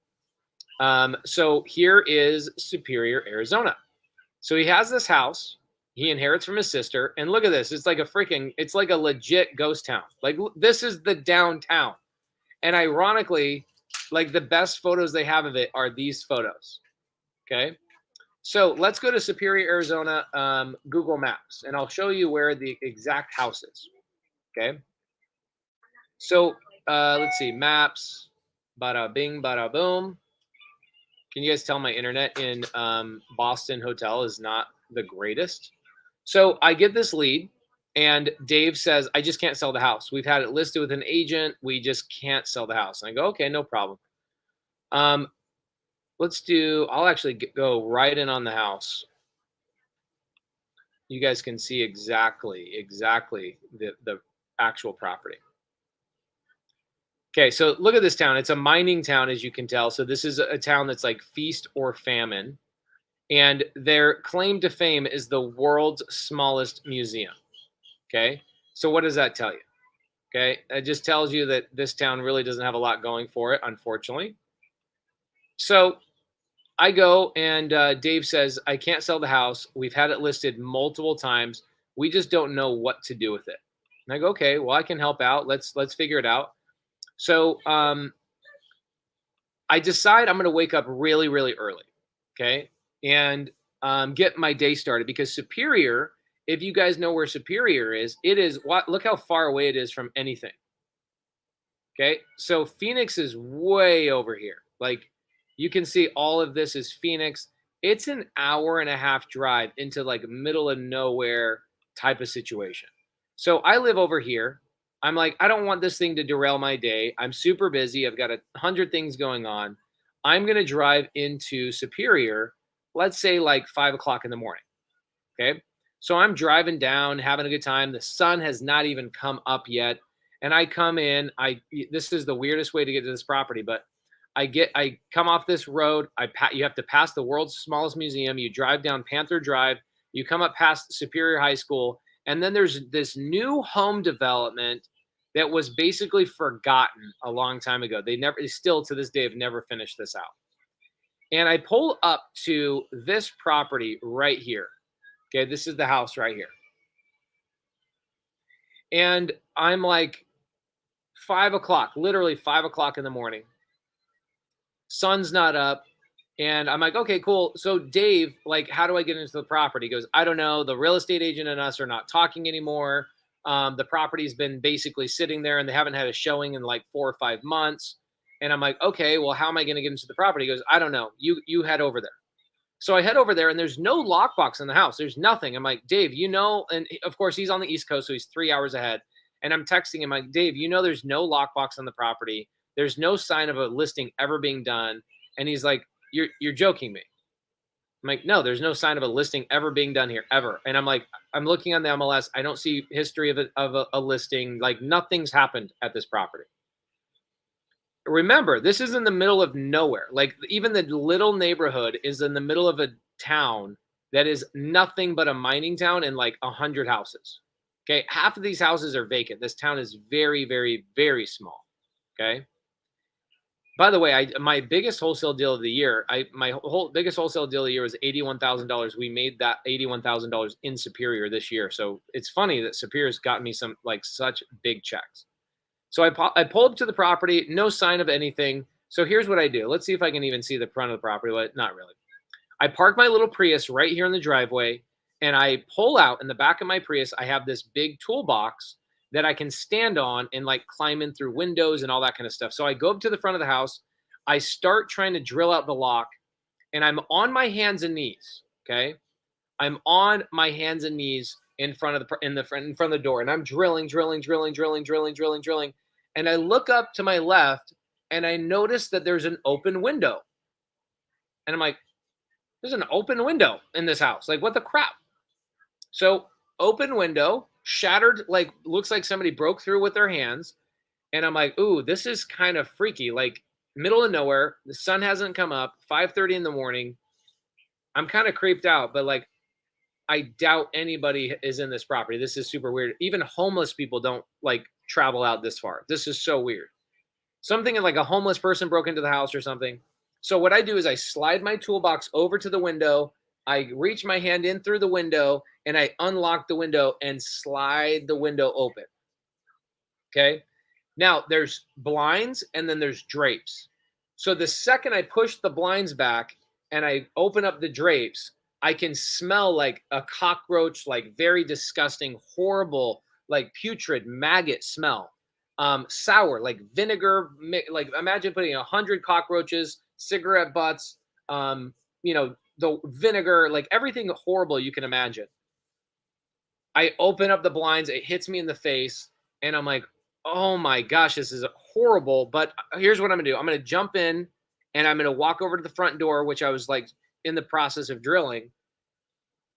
So here is Superior, Arizona. So he has this house he inherits from his sister. And look at this. It's like it's like a legit ghost town. Like this is the downtown. And ironically, Like the best photos they have of it are these photos. Okay. So let's go to Superior, Arizona, Google Maps, and I'll show you where the exact house is. Okay. So let's see, maps, bada bing, bada boom. Can you guys tell my internet in Boston Hotel is not the greatest? So I get this lead, and Dave says, I just can't sell the house. We've had it listed with an agent. We just can't sell the house. And I go, okay, no problem. I'll actually go right in on the house. You guys can see exactly the actual property. Okay, so look at this town. It's a mining town, as you can tell. So this is a town that's like feast or famine. And their claim to fame is the world's smallest museum. Okay, so what does that tell you? Okay, it just tells you that this town really doesn't have a lot going for it, unfortunately. So I go and Dave says, I can't sell the house. We've had it listed multiple times. We just don't know what to do with it. And I go, okay, well, I can help out. Let's figure it out. So I decide I'm going to wake up really, really early. Okay. And get my day started, because Superior, if you guys know where Superior is, look how far away it is from anything. Okay. So Phoenix is way over here. Like, you can see all of this is Phoenix. It's an hour and a half drive into like middle of nowhere type of situation. So I live over here. I'm like, I don't want this thing to derail my day. I'm super busy. I've got 100 things going on. I'm going to drive into Superior, let's say like 5 o'clock in the morning. Okay. So I'm driving down, having a good time. The sun has not even come up yet. And I come in, this is the weirdest way to get to this property, but I come off this road. You have to pass the world's smallest museum. You drive down Panther Drive. You come up past Superior High School. And then there's this new home development that was basically forgotten a long time ago. They still to this day have never finished this out. And I pull up to this property right here. Okay, this is the house right here. And I'm like 5 o'clock, literally 5 o'clock in the morning. Sun's not up. And I'm like, okay, cool. So Dave, like, how do I get into the property? He goes, I don't know. The real estate agent and us are not talking anymore. The property's been basically sitting there and they haven't had a showing in like 4 or 5 months. And I'm like, okay, well, how am I going to get into the property? He goes, I don't know. You head over there. So I head over there and there's no lockbox in the house. There's nothing. I'm like, Dave, and of course he's on the East Coast, so he's 3 hours ahead. And I'm texting him like, Dave, there's no lockbox on the property. There's no sign of a listing ever being done. And he's like, you're joking me. I'm like, no, there's no sign of a listing ever being done here, ever. And I'm like, I'm looking on the MLS. I don't see history of a listing. Like, nothing's happened at this property. Remember, this is in the middle of nowhere. Like, even the little neighborhood is in the middle of a town that is nothing but a mining town and like 100 houses. Okay. Half of these houses are vacant. This town is very, very, very small. Okay. By the way, my biggest wholesale deal of the year, biggest wholesale deal of the year was $81,000. We made that $81,000 in Superior this year. So it's funny that Superior's gotten me some like such big checks. So I pulled up to the property, no sign of anything. So here's what I do. Let's see if I can even see the front of the property. Well, not really. I park my little Prius right here in the driveway, and I pull out in the back of my Prius. I have this big toolbox that I can stand on and like climb in through windows and all that kind of stuff. So I go up to the front of the house. I start trying to drill out the lock, and I'm on my hands and knees. Okay. I'm on my hands and knees in front of the door, and I'm drilling. And I look up to my left and I notice that there's an open window. And I'm like, there's an open window in this house. Like, what the crap? So open window, shattered, like looks like somebody broke through with their hands. And I'm like, ooh, this is kind of freaky. Like, middle of nowhere, the sun hasn't come up, 5:30 in the morning. I'm kind of creeped out, but like, I doubt anybody is in this property. This is super weird. Even homeless people don't like travel out this far. This is so weird. Something like a homeless person broke into the house or something. So what I do is I slide my toolbox over to the window. I reach my hand in through the window and I unlock the window and slide the window open. Okay. Now there's blinds and then there's drapes. So the second I push the blinds back and I open up the drapes, I can smell like a cockroach, like very disgusting, horrible, like putrid maggot smell. Sour, like vinegar, like imagine putting 100 cockroaches, cigarette butts, the vinegar, like everything horrible you can imagine. I open up the blinds, it hits me in the face, and I'm like, oh my gosh, this is horrible. But here's what I'm gonna do. I'm gonna jump in and I'm gonna walk over to the front door, which I was like in the process of drilling,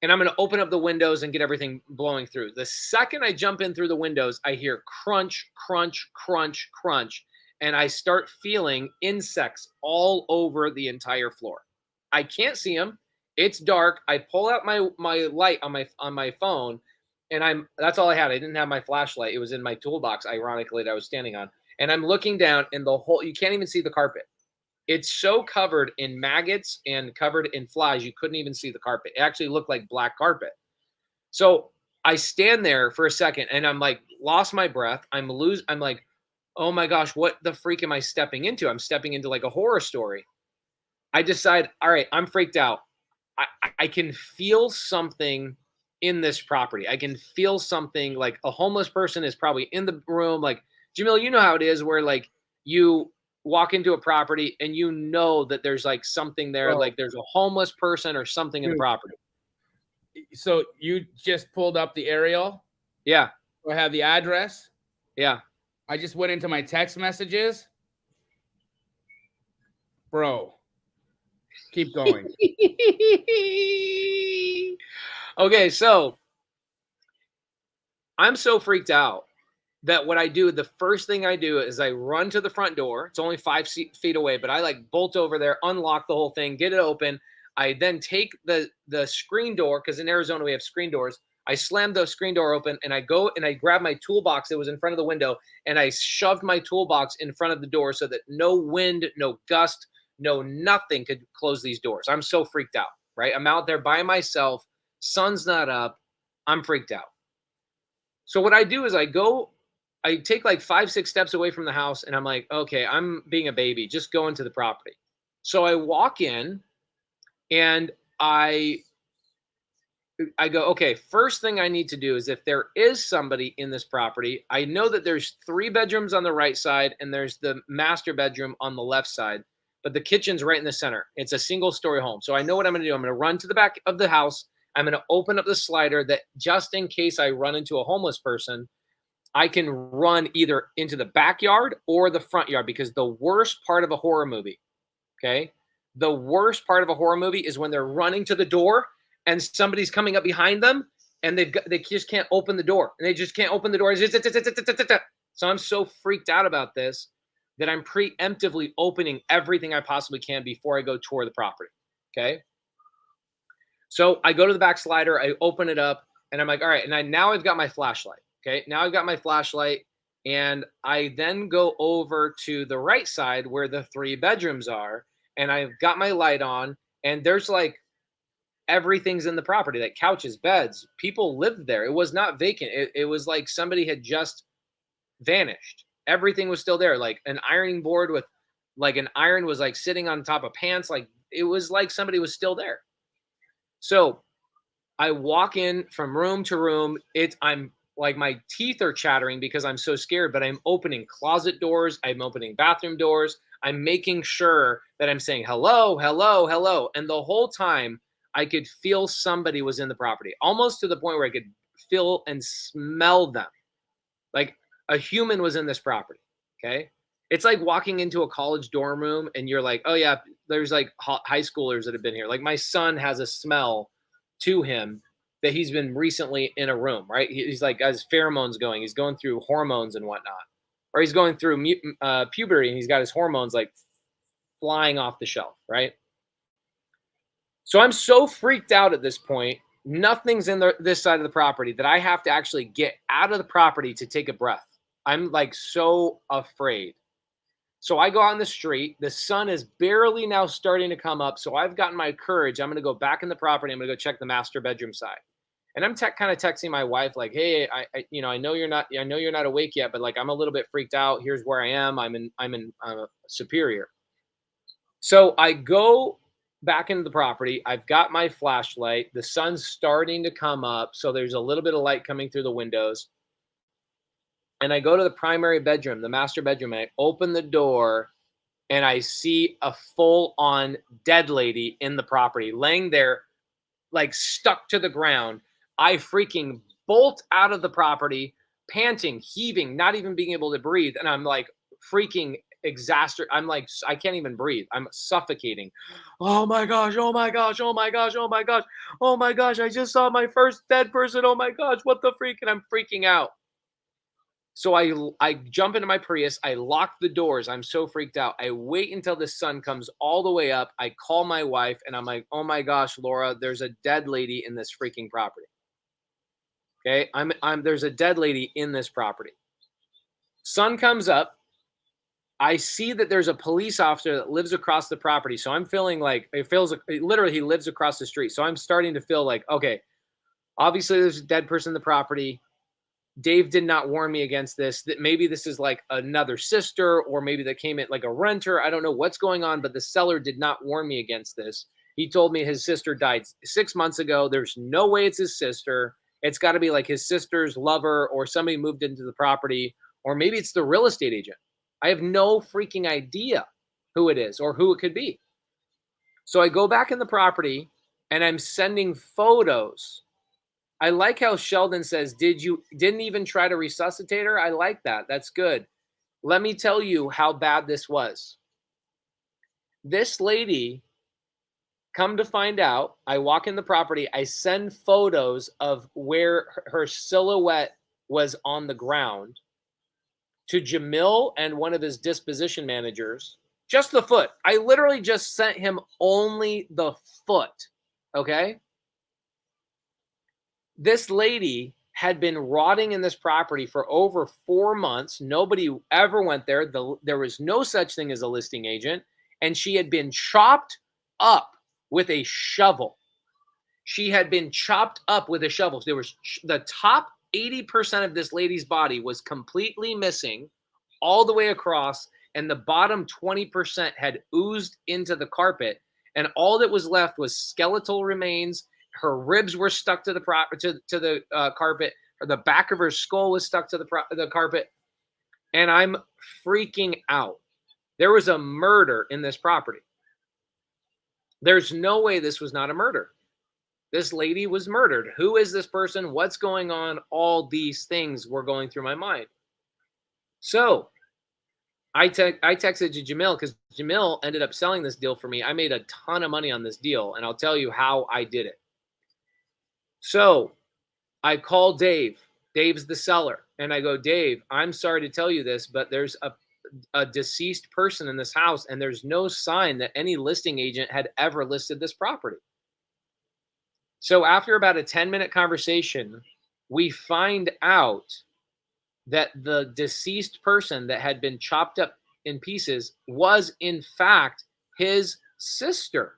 and I'm gonna open up the windows and get everything blowing through. The second I jump in through the windows, I hear crunch, crunch, crunch, crunch, and I start feeling insects all over the entire floor. I can't see them. It's dark. I pull out my light on my phone, and that's all I had. I didn't have my flashlight. It was in my toolbox, ironically, that I was standing on. And I'm looking down, and you can't even see the carpet. It's so covered in maggots and covered in flies, you couldn't even see the carpet. It actually looked like black carpet. So I stand there for a second, and I'm like, lost my breath. I'm like, oh my gosh, what the freak am I stepping into? I'm stepping into like a horror story. I decide, all right, I'm freaked out. I can feel something in this property. I can feel something like a homeless person is probably in the room. Like, Jamil, you know how it is where like you walk into a property and you know that there's like something there, like there's a homeless person or something in the property. So you just pulled up the aerial? Yeah. I have the address. Yeah. I just went into my text messages. Bro, keep going. Okay, so I'm so freaked out that what I do, the first thing I do is I run to the front door. It's only 5 feet away, but I like bolt over there, unlock the whole thing, get it open. I then take the screen door, because in Arizona we have screen doors. I slammed the screen door open, and I go and I grab my toolbox that was in front of the window, and I shoved my toolbox in front of the door so that no wind, no gust, no nothing could close these doors. I'm so freaked out, right? I'm out there by myself. Sun's not up. I'm freaked out. So what I do is I take like 5-6 steps away from the house, and I'm like, okay, I'm being a baby. Just go into the property. So I walk in, and I go, okay, first thing I need to do is if there is somebody in this property, I know that there's 3 bedrooms on the right side and there's the master bedroom on the left side, but the kitchen's right in the center. It's a single story home. So I know what I'm going to do. I'm going to run to the back of the house. I'm going to open up the slider that just in case I run into a homeless person, I can run either into the backyard or the front yard, because the worst part of a horror movie, okay? The worst part of a horror movie is when they're running to the door and somebody's coming up behind them and they just can't open the door. And they just can't open the door. So I'm so freaked out about this that I'm preemptively opening everything I possibly can before I go tour the property, okay? So I go to the back slider, I open it up, and I'm like, all right, and now I've got my flashlight, okay? Now I've got my flashlight, and I then go over to the right side where the 3 bedrooms are, and I've got my light on, and there's like everything's in the property, like couches, beds. People lived there. It was not vacant. It was like somebody had just vanished. Everything was still there, like an ironing board with like an iron was like sitting on top of pants. Like it was like somebody was still there. So I walk in from room to room. I'm like, my teeth are chattering because I'm so scared, but I'm opening closet doors. I'm opening bathroom doors. I'm making sure that I'm saying, hello, hello, hello. And the whole time I could feel somebody was in the property, almost to the point where I could feel and smell them. Like a human was in this property. Okay. It's like walking into a college dorm room and you're like, oh yeah, there's like high schoolers that have been here. Like my son has a smell to him that he's been recently in a room, right? He's like, got his pheromones going. He's going through hormones and whatnot, or he's going through puberty and he's got his hormones like flying off the shelf, right? So I'm so freaked out at this point. Nothing's in this side of the property that I have to actually get out of the property to take a breath. I'm like so afraid. So I go out on the street. The sun is barely now starting to come up. So I've gotten my courage. I'm going to go back in the property. I'm going to go check the master bedroom side. And I'm kind of texting my wife like, hey, I know you're not awake yet, but like, I'm a little bit freaked out. Here's where I am. I'm in Superior. So I go back into the property. I've got my flashlight. The sun's starting to come up. So there's a little bit of light coming through the windows. And I go to the primary bedroom, the master bedroom, and I open the door and I see a full on dead lady in the property laying there, like stuck to the ground. I freaking bolt out of the property, panting, heaving, not even being able to breathe. And I'm like freaking exasperated. I'm like, I can't even breathe. I'm suffocating. Oh my gosh. Oh my gosh. Oh my gosh. Oh my gosh. Oh my gosh. I just saw my first dead person. Oh my gosh. What the freak? And I'm freaking out. So I jump into my Prius. I lock the doors. I'm so freaked out. I wait until the sun comes all the way up. I call my wife and I'm like, oh my gosh, Laura, there's a dead lady in this freaking property. Okay. There's a dead lady in this property. Sun comes up. I see that there's a police officer that lives across the property. So I'm feeling like literally he lives across the street. So I'm starting to feel like, okay, obviously there's a dead person in the property. Dave did not warn me against this, that maybe this is like another sister, or maybe that came in like a renter. I don't know what's going on, but the seller did not warn me against this. He told me his sister died 6 months ago. There's no way it's his sister. It's got to be like his sister's lover or somebody moved into the property, or maybe it's the real estate agent. I have no freaking idea who it is or who it could be. So I go back in the property and I'm sending photos. I like how Sheldon says, didn't even try to resuscitate her? I like that. That's good. Let me tell you how bad this was. This lady, come to find out, I walk in the property, I send photos of where her silhouette was on the ground to Jamil and one of his disposition managers. Just the foot. I literally just sent him only the foot. Okay? This lady had been rotting in this property for over 4 months. Nobody ever went there. There was no such thing as a listing agent. And she had been chopped up with a shovel. She had been chopped up with a shovel. There was the top 80% of this lady's body was completely missing all the way across. And the bottom 20% had oozed into the carpet. And all that was left was skeletal remains. Her ribs were stuck to the carpet, or the back of her skull was stuck to the carpet, and I'm freaking out. There was a murder in this property. There's no way this was not a murder. This lady was murdered. Who is this person? What's going on? All these things were going through my mind. So I texted to Jamil because Jamil ended up selling this deal for me. I made a ton of money on this deal, and I'll tell you how I did it. So I call Dave. Dave's the seller. And I go, Dave, I'm sorry to tell you this, but there's a deceased person in this house, and there's no sign that any listing agent had ever listed this property. So after about a 10-minute conversation, we find out that the deceased person that had been chopped up in pieces was, in fact, his sister.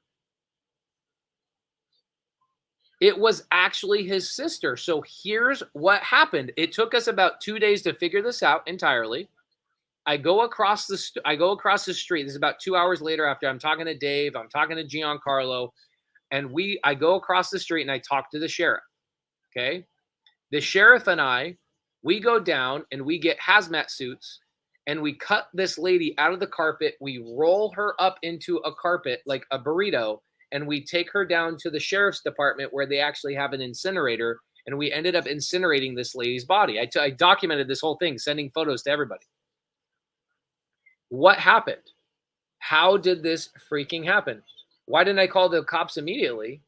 It was actually his sister. So here's what happened. It took us about 2 days to figure this out entirely. I go across the street. This is about 2 hours later after I'm talking to Dave, I'm talking to Giancarlo, and I go across the street and I talk to the sheriff. Okay. The sheriff and we go down and we get hazmat suits and we cut this lady out of the carpet. We roll her up into a carpet like a burrito, and we take her down to the sheriff's department where they actually have an incinerator, and we ended up incinerating this lady's body. I documented this whole thing, sending photos to everybody. What happened? How did this freaking happen? Why didn't I call the cops immediately?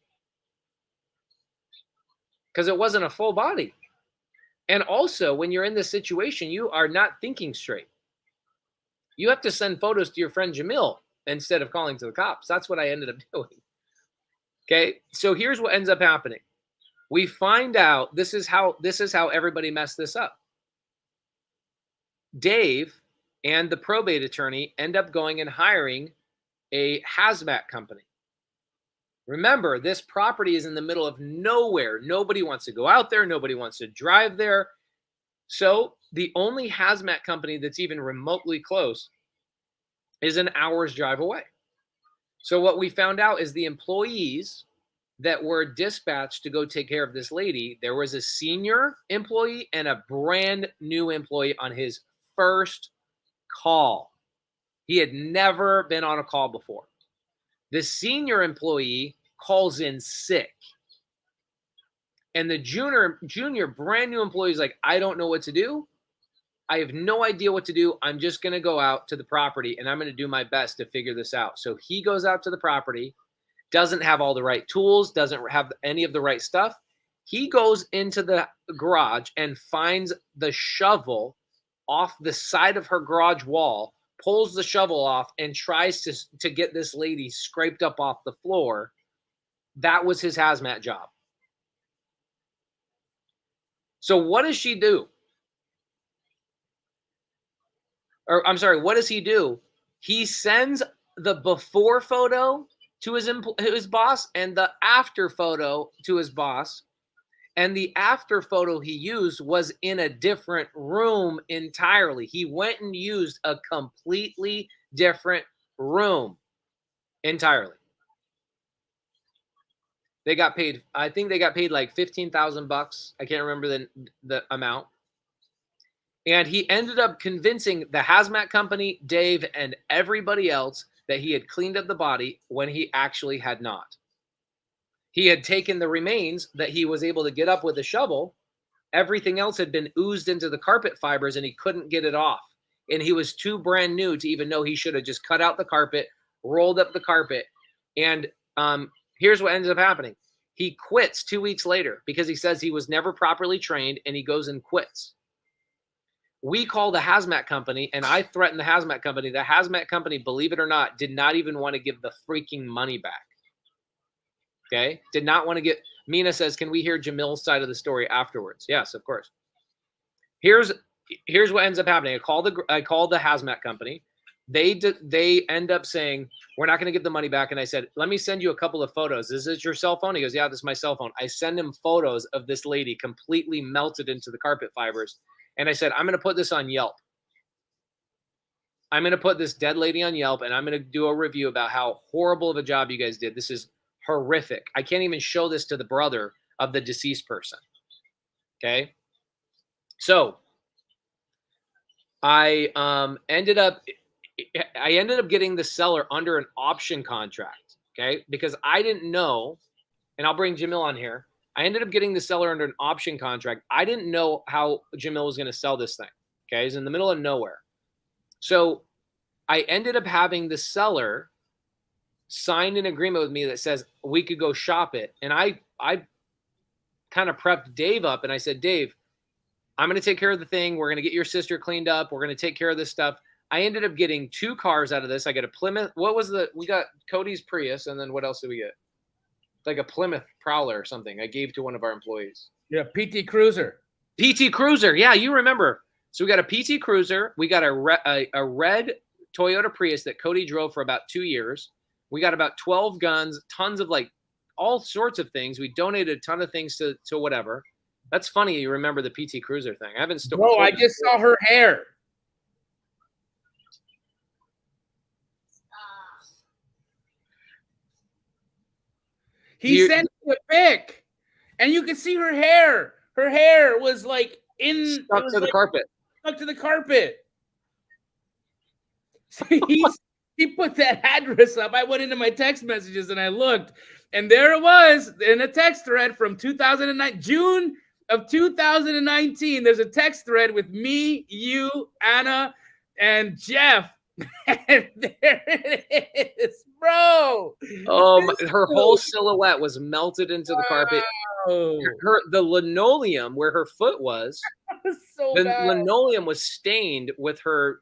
Because it wasn't a full body. And also, when you're in this situation, you are not thinking straight. You have to send photos to your friend Jamil instead of calling to the cops. That's what I ended up doing. Okay, so here's what ends up happening. We find out this is how everybody messed this up. Dave and the probate attorney end up going and hiring a hazmat company. Remember, this property is in the middle of nowhere. Nobody wants to go out there. Nobody wants to drive there. So the only hazmat company that's even remotely close is an hour's drive away. So what we found out is the employees that were dispatched to go take care of this lady, there was a senior employee and a brand new employee on his first call. He had never been on a call before. The senior employee calls in sick. And the junior brand new employee is like, I don't know what to do. I have no idea what to do. I'm just going to go out to the property and I'm going to do my best to figure this out. So he goes out to the property, doesn't have all the right tools, doesn't have any of the right stuff. He goes into the garage and finds the shovel off the side of her garage wall, pulls the shovel off and tries to get this lady scraped up off the floor. That was his hazmat job. So what does she do? Or I'm sorry, what does he do? He sends the before photo to his boss and the after photo to his boss. And the after photo he used was in a different room entirely. He went and used a completely different room entirely. They got paid, I think they got paid like $15,000. I can't remember the amount. And he ended up convincing the hazmat company, Dave, and everybody else that he had cleaned up the body when he actually had not. He had taken the remains that he was able to get up with a shovel. Everything else had been oozed into the carpet fibers and he couldn't get it off. And he was too brand new to even know he should have just cut out the carpet, rolled up the carpet. And here's what ends up happening. He quits 2 weeks later because he says he was never properly trained and he goes and quits. We call the hazmat company and I threatened the hazmat company. The hazmat company, believe it or not, did not even want to give the freaking money back. Okay? Did not want to get. Mina says, can we hear Jamil's side of the story afterwards? Yes, of course. Here's what ends up happening. I called the hazmat company. They end up saying, we're not going to give the money back. And I said, let me send you a couple of photos. Is this your cell phone? He goes, yeah, this is my cell phone. I send him photos of this lady completely melted into the carpet fibers. And I said, I'm going to put this on Yelp. I'm going to put this dead lady on Yelp, and I'm going to do a review about how horrible of a job you guys did. This is horrific. I can't even show this to the brother of the deceased person. Okay? So I ended up getting the seller under an option contract, okay? Because I didn't know, and I'll bring Jamil on here. I ended up getting the seller under an option contract. I didn't know how Jamil was going to sell this thing, okay? He's in the middle of nowhere. So I ended up having the seller sign an agreement with me that says we could go shop it. And I kind of prepped Dave up, and I said, Dave, I'm going to take care of the thing. We're going to get your sister cleaned up. We're going to take care of this stuff. I ended up getting 2 cars out of this. I got a Plymouth. We got Cody's Prius, and then what else did we get? Like a Plymouth Prowler or something I gave to one of our employees. Yeah, PT Cruiser. PT Cruiser. Yeah, you remember. So we got a PT Cruiser. We got a red Toyota Prius that Cody drove for about 2 years. We got about 12 guns, tons of like all sorts of things. We donated a ton of things to whatever. That's funny you remember the PT Cruiser thing. I haven't still. Bro, I just saw her hair. He sent me a pic, and you can see her hair. Her hair was like stuck to the carpet. Stuck to the carpet. So he put that address up. I went into my text messages and I looked, and there it was in a text thread from 2009, June of 2019. There's a text thread with me, you, Anna, and Jeff. And there it is, bro. Her whole silhouette was melted into the carpet. The linoleum where her foot was, linoleum was stained with her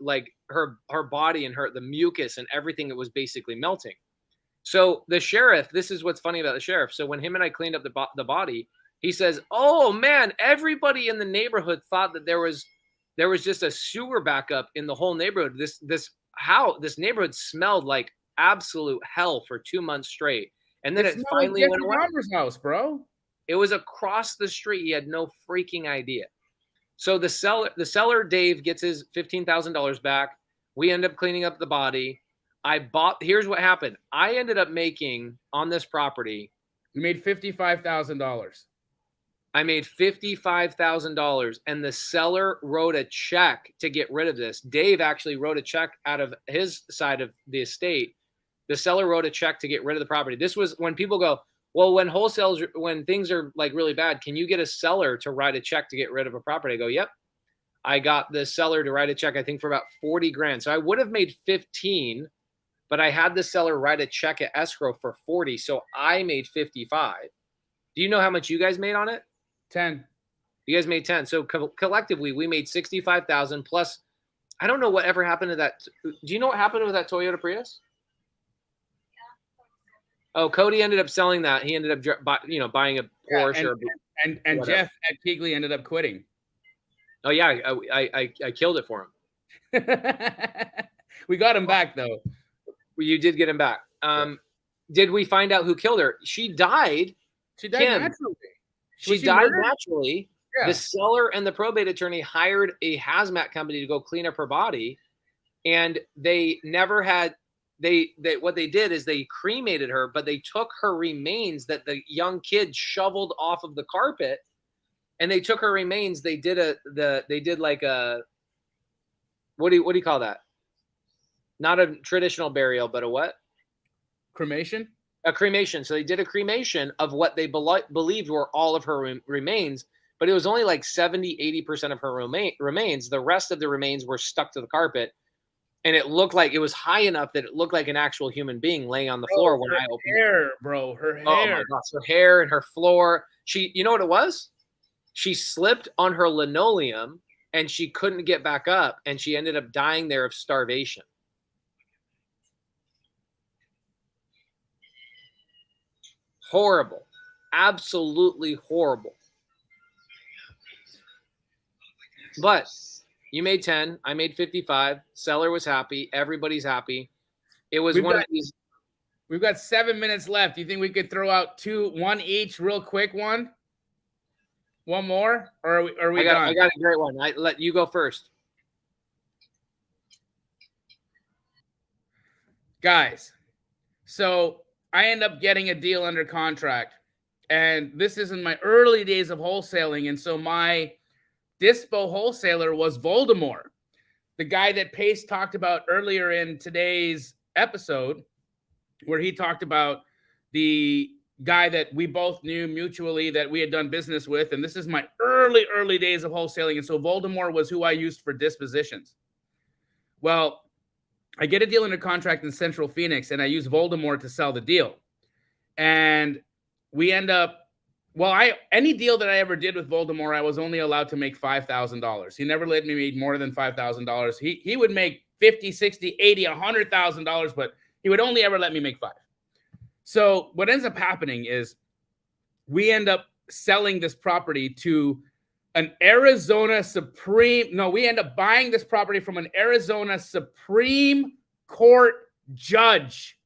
body and the mucus and everything that was basically melting. So the sheriff, this is what's funny about the sheriff. So when him and I cleaned up the body, he says, "Oh man, everybody in the neighborhood thought that there was just a sewer backup in the whole neighborhood. This neighborhood smelled like absolute hell for 2 months straight. And then it finally went away." House, bro. It was across the street. He had no freaking idea. So the seller, Dave, gets his $15,000 back. We end up cleaning up the body. Here's what happened. I ended up making on this property, You made $55,000. I made $55,000, and the seller wrote a check to get rid of this. Dave actually wrote a check out of his side of the estate. The seller wrote a check to get rid of the property. This was when people go, well, when things are like really bad, can you get a seller to write a check to get rid of a property? I go, yep. I got the seller to write a check, I think, for about 40 grand. So I would have made 15, but I had the seller write a check at escrow for 40. So I made 55. Do you know how much you guys made on it? 10. You guys made 10. So collectively, we made 65,000 plus. I don't know whatever happened to that. Do you know what happened with that Toyota Prius? Oh, Cody ended up selling that. He ended up, buying a Porsche. And Jeff at Keegley ended up quitting. Oh yeah, I killed it for him. We got him back though. You did get him back. Did we find out who killed her? She died. She died naturally. She died naturally. Yeah. The seller and the probate attorney hired a hazmat company to go clean up her body, and they never had. What they did is they cremated her, but they took her remains that the young kid shoveled off of the carpet, and they took her remains. They did like a what do you call that? Not a traditional burial, but a what? Cremation. A cremation. So they did a cremation of what they believed were all of her remains, but it was only like 70-80% of her remains. The rest of the remains were stuck to the carpet, and it looked like it was high enough that it looked like an actual human being laying on the floor when I opened it. Her hair. Oh my gosh, her hair and her floor. You know what it was? She slipped on her linoleum and she couldn't get back up, and she ended up dying there of starvation. Horrible. Absolutely horrible. But you made 10. I made 55. Seller was happy. Everybody's happy. It was one of these. We've got 7 minutes left. Do you think we could throw out one each real quick one? One more? Or are we done? I got a great one. I let you go first. Guys, so I end up getting a deal under contract, and this is in my early days of wholesaling, and so my dispo wholesaler was Voldemort, the guy that Pace talked about earlier in today's episode, where he talked about the guy that we both knew mutually that we had done business with, and this is my early days of wholesaling, and so Voldemort was who I used for dispositions. Well, I get a deal under contract in Central Phoenix, and I use Voldemort to sell the deal. And we end up, any deal that I ever did with Voldemort, I was only allowed to make $5,000. He never let me make more than $5,000. He would make $50,000, $60,000, $80,000, $100,000, but he would only ever let me make $5,000. So what ends up happening is we end up selling this property to an Arizona we end up buying this property from an Arizona Supreme Court judge.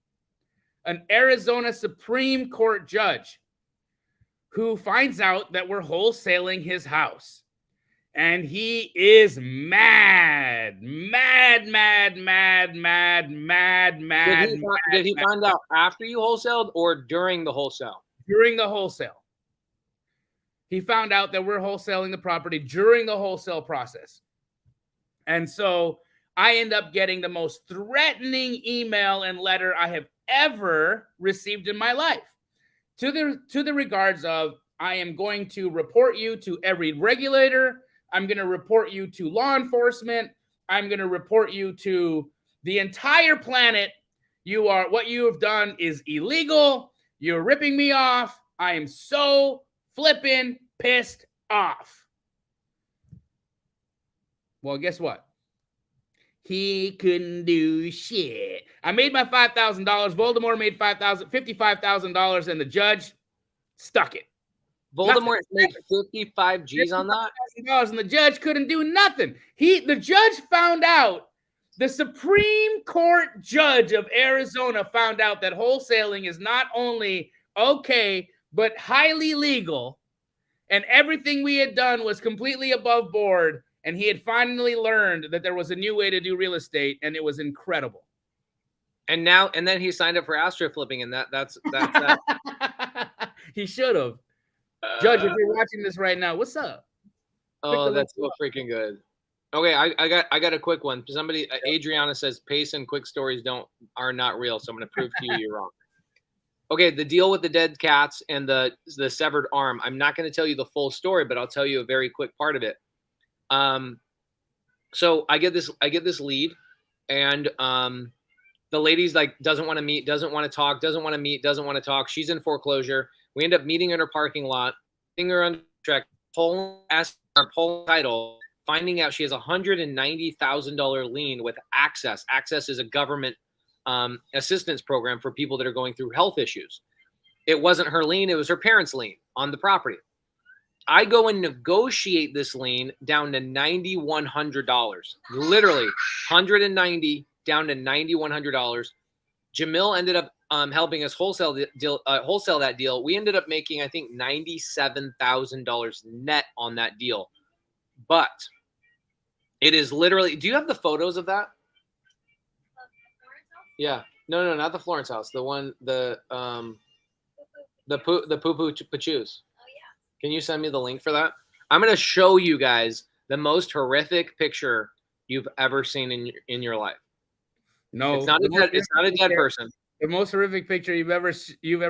An Arizona Supreme Court judge who finds out that we're wholesaling his house. And he is mad. Did he find out after you wholesaled or during the wholesale? During the wholesale. He found out that we're wholesaling the property during the wholesale process. And so I end up getting the most threatening email and letter I have ever received in my life. To the regards of, I am going to report you to every regulator. I'm going to report you to law enforcement. I'm going to report you to the entire planet. What you have done is illegal. You're ripping me off. I am so flippin' pissed off. Well, guess what? He couldn't do shit. I made my $5,000. Voldemort made $55,000, and the judge stuck it. Voldemort made 55 G's on that? And the judge couldn't do nothing. The judge found out, the Supreme Court judge of Arizona found out that wholesaling is not only okay, but highly legal, and everything we had done was completely above board, and he had finally learned that there was a new way to do real estate, and it was incredible. And then he signed up for astro flipping, and that's that. He should have. Judge, if you're watching this right now, what's up? Oh, that's so freaking good. Okay, I got a quick one. Somebody, Adriana says pace and quick stories are not real, so I'm going to prove to you you're wrong. Okay, the deal with the dead cats and the severed arm. I'm not going to tell you the full story, but I'll tell you a very quick part of it. So I get this lead, and the lady's like doesn't want to meet, doesn't want to talk, doesn't want to meet, doesn't want to talk. She's in foreclosure. We end up meeting in her parking lot, getting her on track, pulling title, finding out she has $190,000 lien with Access. Access is a government assistance program for people that are going through health issues. It wasn't her lien, it was her parents' lien on the property. I go and negotiate this lien down to $9,100. Literally, $190 down to $9,100. Jamil ended up helping us wholesale that deal. We ended up making, I think, $97,000 net on that deal. But it is literally. Do you have the photos of that? Yeah. No, not the Florence house. The one, the poo pachoos. Can you send me the link for that? I'm going to show you guys the most horrific picture you've ever seen in your life. No, it's not a dead person. The most horrific picture you've ever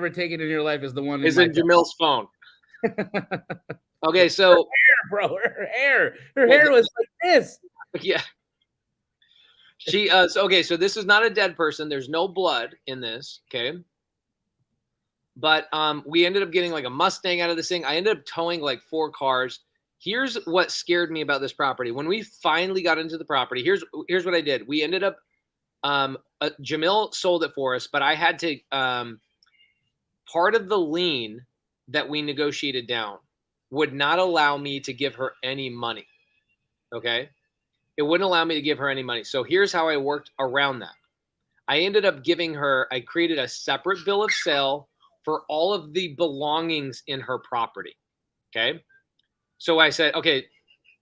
taken in your life is the one in Jamil's phone. Okay, so her hair, bro, her hair was like this. Yeah. She so this is not a dead person. There's no blood in this, okay? But we ended up getting like a Mustang out of this thing. I ended up towing like 4 cars. Here's what scared me about this property. When we finally got into the property, here's what I did. We ended up Jamil sold it for us, but I had to part of the lien that we negotiated down would not allow me to give her any money. Okay? It wouldn't allow me to give her any money. So here's how I worked around that. I ended up I created a separate bill of sale for all of the belongings in her property. Okay? So I said, okay,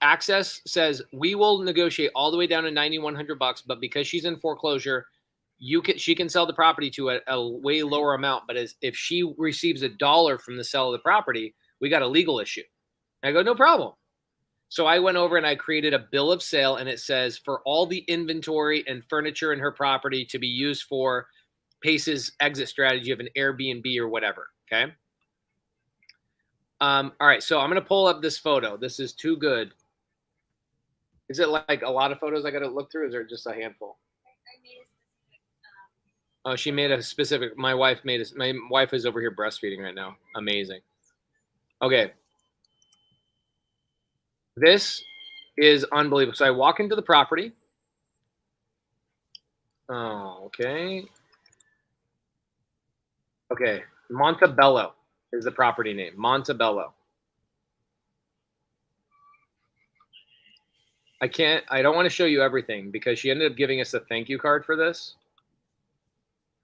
Access says we will negotiate all the way down to $9,100, but because she's in foreclosure, she can sell the property to a way lower amount. But if she receives $1 from the sale of the property, we got a legal issue. And I go, no problem. So I went over and I created a bill of sale, and it says for all the inventory and furniture in her property to be used for Pace's exit strategy of an Airbnb or whatever. Okay. All right. So I'm going to pull up this photo. This is too good. Is it like a lot of photos I got to look through? Or is there just a handful? Oh, she made a specific. My wife is over here breastfeeding right now. Amazing. Okay. This is unbelievable. So I walk into the property. Oh, okay. Okay. Montebello is the property name. Montebello. I don't want to show you everything because she ended up giving us a thank you card for this.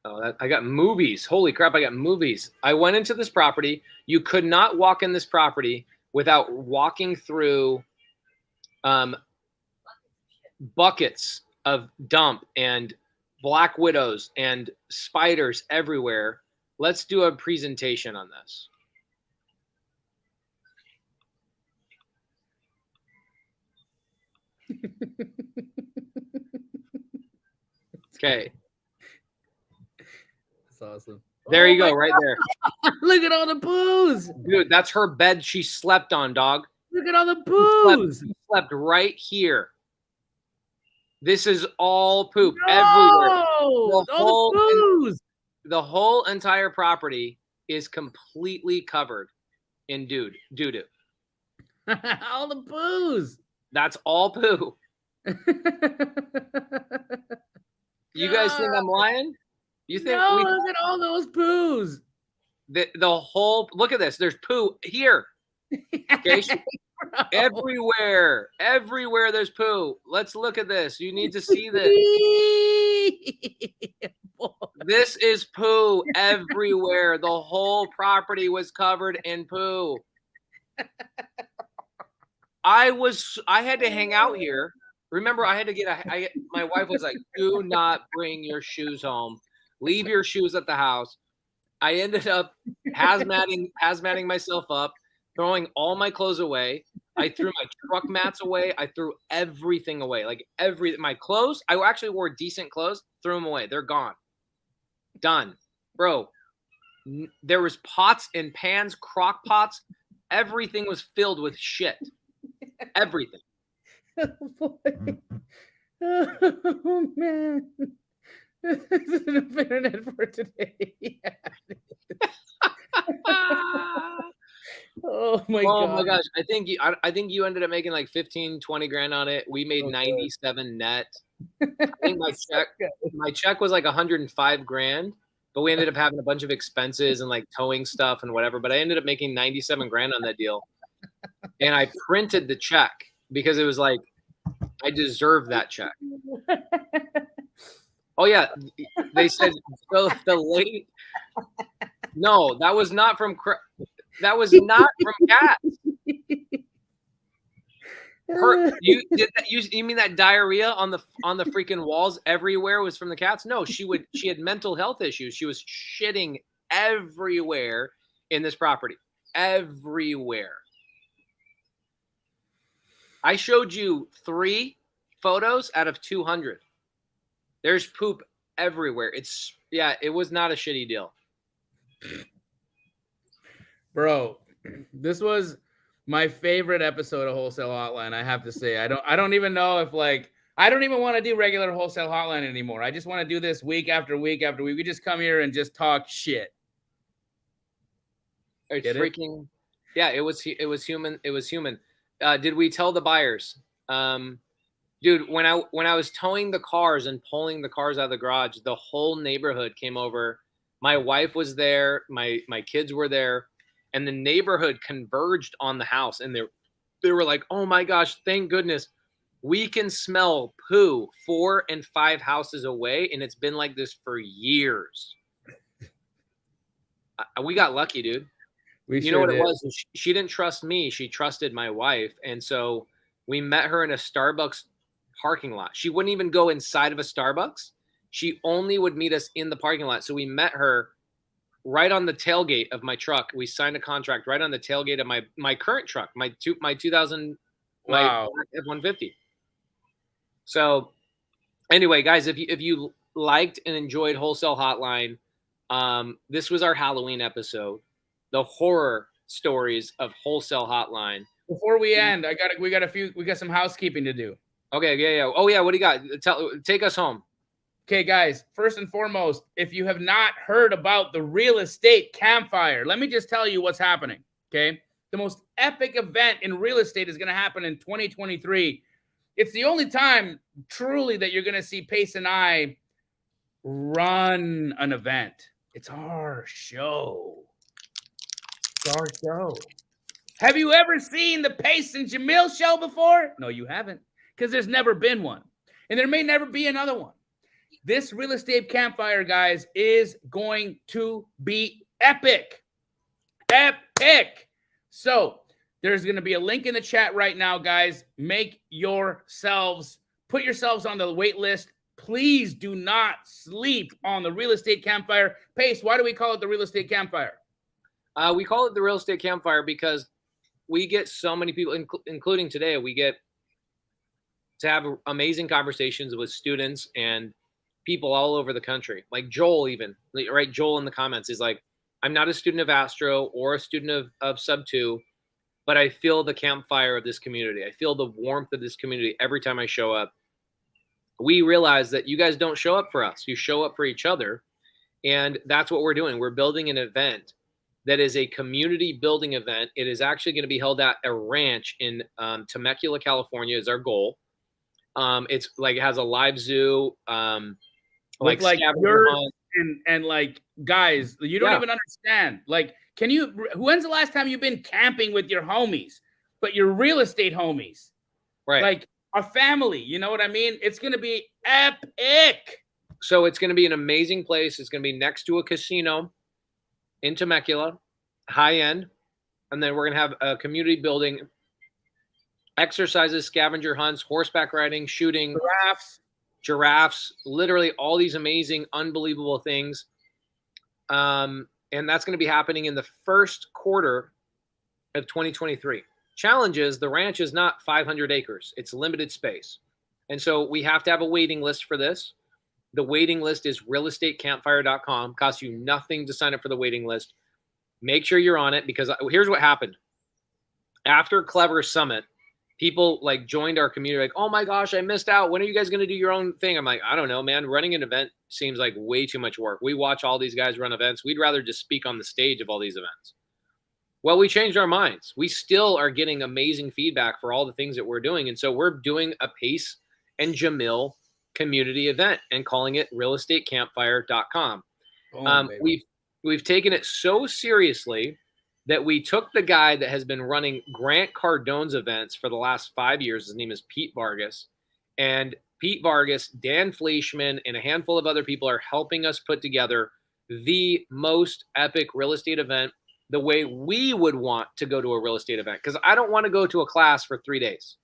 Oh, I got movies. Holy crap, I got movies. I went into this property. You could not walk in this property without walking through buckets of dump and black widows and spiders everywhere. Let's do a presentation on this. Okay. That's awesome. There you go, right there. Look at all the poos. Dude, that's her bed she slept on, dog. Look at all the poos. She slept right here. This is all poop everywhere. All the poos. The whole entire property is completely covered in doo-doo. All the poos. That's all poo. You guys think I'm lying? You think no, look at all those poos. The whole look at this. There's poo here. Okay. Everywhere there's poo. Let's look at this. You need to see this. This is poo everywhere. The whole property was covered in poo. I had to hang out here. Remember, I had to my wife was like, do not bring your shoes home Leave your shoes at the house. I ended up hazmating myself up, throwing all my clothes away. I threw my truck mats away. I threw everything away. Like my clothes. I actually wore decent clothes. Threw them away. They're gone. Done. Bro, there was pots and pans, crock pots. Everything was filled with shit. Everything. Oh, boy. Oh, man. This is enough internet for today. Oh my Oh god. my gosh. I think you ended up making like 15, 20 grand on it. We made Okay. 97 net. I think my check was like 105 grand, but we ended up having a bunch of expenses and like towing stuff and whatever. But I ended up making 97 grand on that deal. And I printed the check because it was like, I deserve that check. Oh yeah. They said the lady. No, that was not from cats. You mean that diarrhea on the freaking walls everywhere was from the cats? No, she had mental health issues. She was shitting everywhere in this property. Everywhere. I showed you 3 photos out of 200. There's poop everywhere. It was not a shitty deal. Bro, this was my favorite episode of Wholesale Hotline. I have to say, I don't even know if I don't even want to do regular Wholesale Hotline anymore. I just want to do this week after week after week. We just come here and just talk shit. It's freaking, yeah. It was human. It was human. Did we tell the buyers? Dude, when I was towing the cars and pulling the cars out of the garage, the whole neighborhood came over. My wife was there. My kids were there. And the neighborhood converged on the house, and they were like, "Oh my gosh, thank goodness, we can smell poo 4 and 5 houses away, and it's been like this for years." We got lucky, dude. You know what it was? She didn't trust me; she trusted my wife, and so we met her in a Starbucks parking lot. She wouldn't even go inside of a Starbucks. She only would meet us in the parking lot. So we met her right on the tailgate of my truck. We signed a contract right on the tailgate of my current truck, my 2000 Wow. F-150. So anyway, guys, if you liked and enjoyed Wholesale Hotline, this was our Halloween episode, the horror stories of Wholesale Hotline. Before we end, we got some housekeeping to do. Okay, yeah. Oh yeah, what do you got? Take us home. Okay, guys, first and foremost, if you have not heard about the real estate campfire, let me just tell you what's happening, okay? The most epic event in real estate is going to happen in 2023. It's the only time, truly, that you're going to see Pace and I run an event. It's our show. It's our show. Have you ever seen the Pace and Jamil show before? No, you haven't, because there's never been one, and there may never be another one. This real estate campfire, guys, is going to be epic. Epic. So there's going to be a link in the chat right now, guys. Put yourselves on the wait list. Please do not sleep on the real estate campfire. Pace, why do we call it the real estate campfire? We call it the real estate campfire because we get so many people, including today, we get to have amazing conversations with students and people all over the country. Like Joel even, right? Joel in the comments is like, I'm not a student of Astro or a student of Sub 2, but I feel the campfire of this community. I feel the warmth of this community every time I show up. We realize that you guys don't show up for us. You show up for each other. And that's what we're doing. We're building an event that is a community building event. It is actually going to be held at a ranch in Temecula, California is our goal. It's like, it has a live zoo, like yours and like, guys, you don't even understand. Like, when's the last time you've been camping with your homies, but your real estate homies? Right. Like our family, you know what I mean? It's going to be epic. So it's going to be an amazing place. It's going to be next to a casino in Temecula, high end. And then we're going to have a community building, exercises, scavenger hunts, horseback riding, shooting. Giraffes. giraffes, literally all these amazing, unbelievable things. And that's going to be happening in the first quarter of 2023. Challenge is the ranch is not 500 acres. It's limited space. And so we have to have a waiting list for this. The waiting list is realestatecampfire.com. Costs you nothing to sign up for the waiting list. Make sure you're on it, because here's what happened. After Clever Summit, people like joined our community like, oh my gosh, I missed out. When are you guys going to do your own thing? I'm like, I don't know, man. Running an event seems like way too much work. We watch all these guys run events. We'd rather just speak on the stage of all these events. Well, we changed our minds. We still are getting amazing feedback for all the things that we're doing. And so we're doing a Pace and Jamil community event and calling it realestatecampfire.com. We've taken it so seriously that we took the guy that has been running Grant Cardone's events for the last 5 years. His name is Pete Vargas. And Pete Vargas, Dan Fleischman, and a handful of other people are helping us put together the most epic real estate event the way we would want to go to a real estate event. Because I don't want to go to a class for 3 days.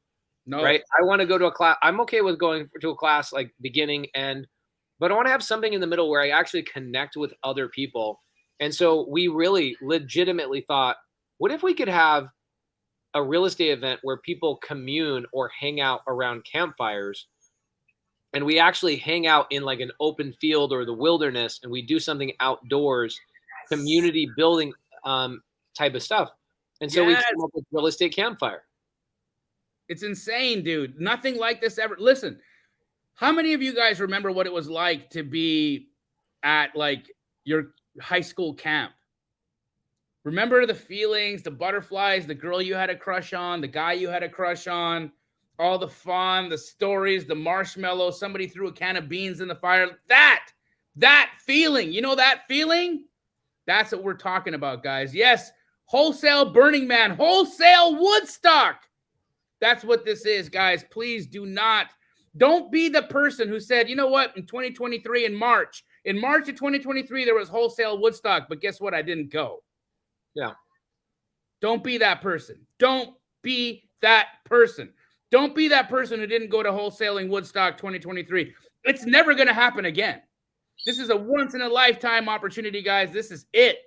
No. Right? I want to go to a class. I'm okay with going to a class like beginning, end, but I want to have something in the middle where I actually connect with other people. And so we really legitimately thought, what if we could have a real estate event where people commune or hang out around campfires, and we actually hang out in like an open field or the wilderness, and we do something outdoors, community building type of stuff. And so we came up with Real Estate Campfire. It's insane, dude. Nothing like this ever. Listen, how many of you guys remember what it was like to be at like your high school camp? Remember the feelings, the butterflies, the girl you had a crush on, the guy you had a crush on, all the fun, the stories, the marshmallows, somebody threw a can of beans in the fire. That feeling, you know that feeling? That's what we're talking about, guys. Yes, wholesale Burning Man, wholesale Woodstock. That's what this is, guys. Please don't be the person who said, you know what, in 2023, in March of 2023, there was wholesale Woodstock, but guess what? I didn't go. Yeah. Don't be that person. Don't be that person. Don't be that person who didn't go to wholesaling Woodstock 2023. It's never going to happen again. This is a once in a lifetime opportunity, guys. This is it.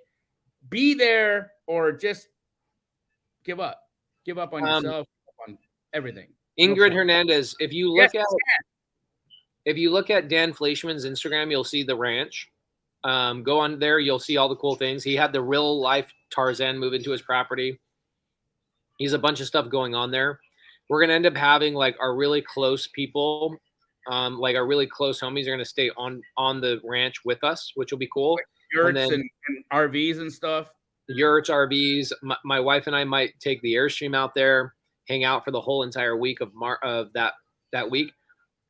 Be there or just give up. Give up on yourself, on everything. Ingrid Hernandez, if you look at Dan Fleischman's Instagram, you'll see the ranch. Go on there, you'll see all the cool things. He had the real life Tarzan move into his property. He's a bunch of stuff going on there. We're gonna end up having like our really close people, like our really close homies are gonna stay on the ranch with us, which will be cool. Like yurts and RVs and stuff. Yurts, RVs. My wife and I might take the Airstream out there, hang out for the whole entire week of that week.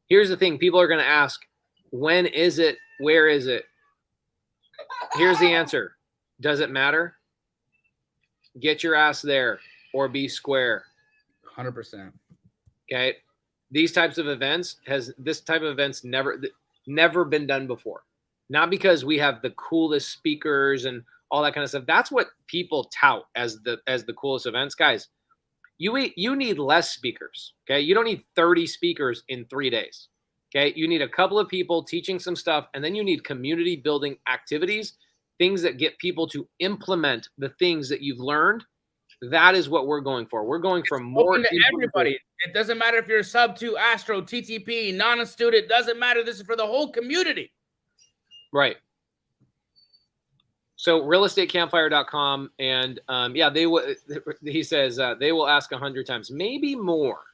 Here's the thing: people are gonna ask, when is it? Where is it? Here's the answer. Does it matter? Get your ass there or be square. 100%. Okay. This type of events never been done before. Not because we have the coolest speakers and all that kind of stuff. That's what people tout as the coolest events, guys. You need less speakers. Okay. You don't need 30 speakers in 3 days. Okay. You need a couple of people teaching some stuff, and then you need community building activities, things that get people to implement the things that you've learned. That is what we're going for. We're going for more to everybody. It doesn't matter if you're a sub 2, Astro, TTP, non-student. It doesn't matter. This is for the whole community. Right. So realestatecampfire.com, and he says they will ask 100 times, maybe more.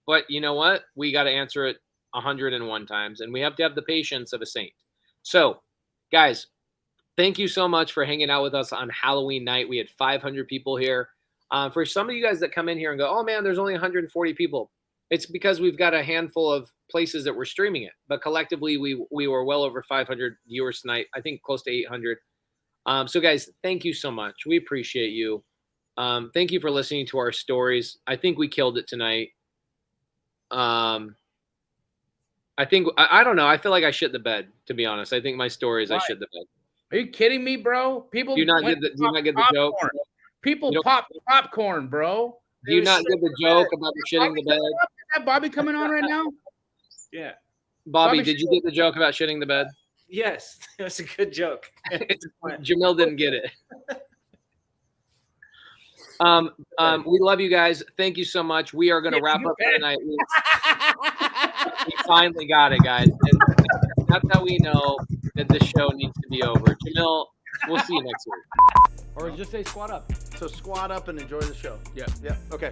But you know what? We got to answer it 101 times, and we have to have the patience of a saint. So, guys, thank you so much for hanging out with us on Halloween night. We had 500 people here. For some of you guys that come in here and go, oh man, there's only 140 people. It's because we've got a handful of places that we're streaming it. But collectively, we were well over 500 viewers tonight. I think close to 800. So guys, thank you so much. We appreciate you. Thank you for listening to our stories. I think we killed it tonight. I don't know. I feel like I shit the bed, to be honest. I think my stories, I shit the bed. Are you kidding me, bro? People do you not get the joke? People pop popcorn, bro. Do you not get the joke about the shitting the bed? Is that Bobby coming on right now? Yeah. Bobby, did you get the joke about shitting the bed? Yes, it was a good joke. Jamil didn't get it. We love you guys. Thank you so much. We are going to wrap up for tonight. We finally got it, guys. And that's how we know that this show needs to be over. Jamil, we'll see you next week. Or just say squat up. So squat up and enjoy the show. Yeah. Yeah. Okay.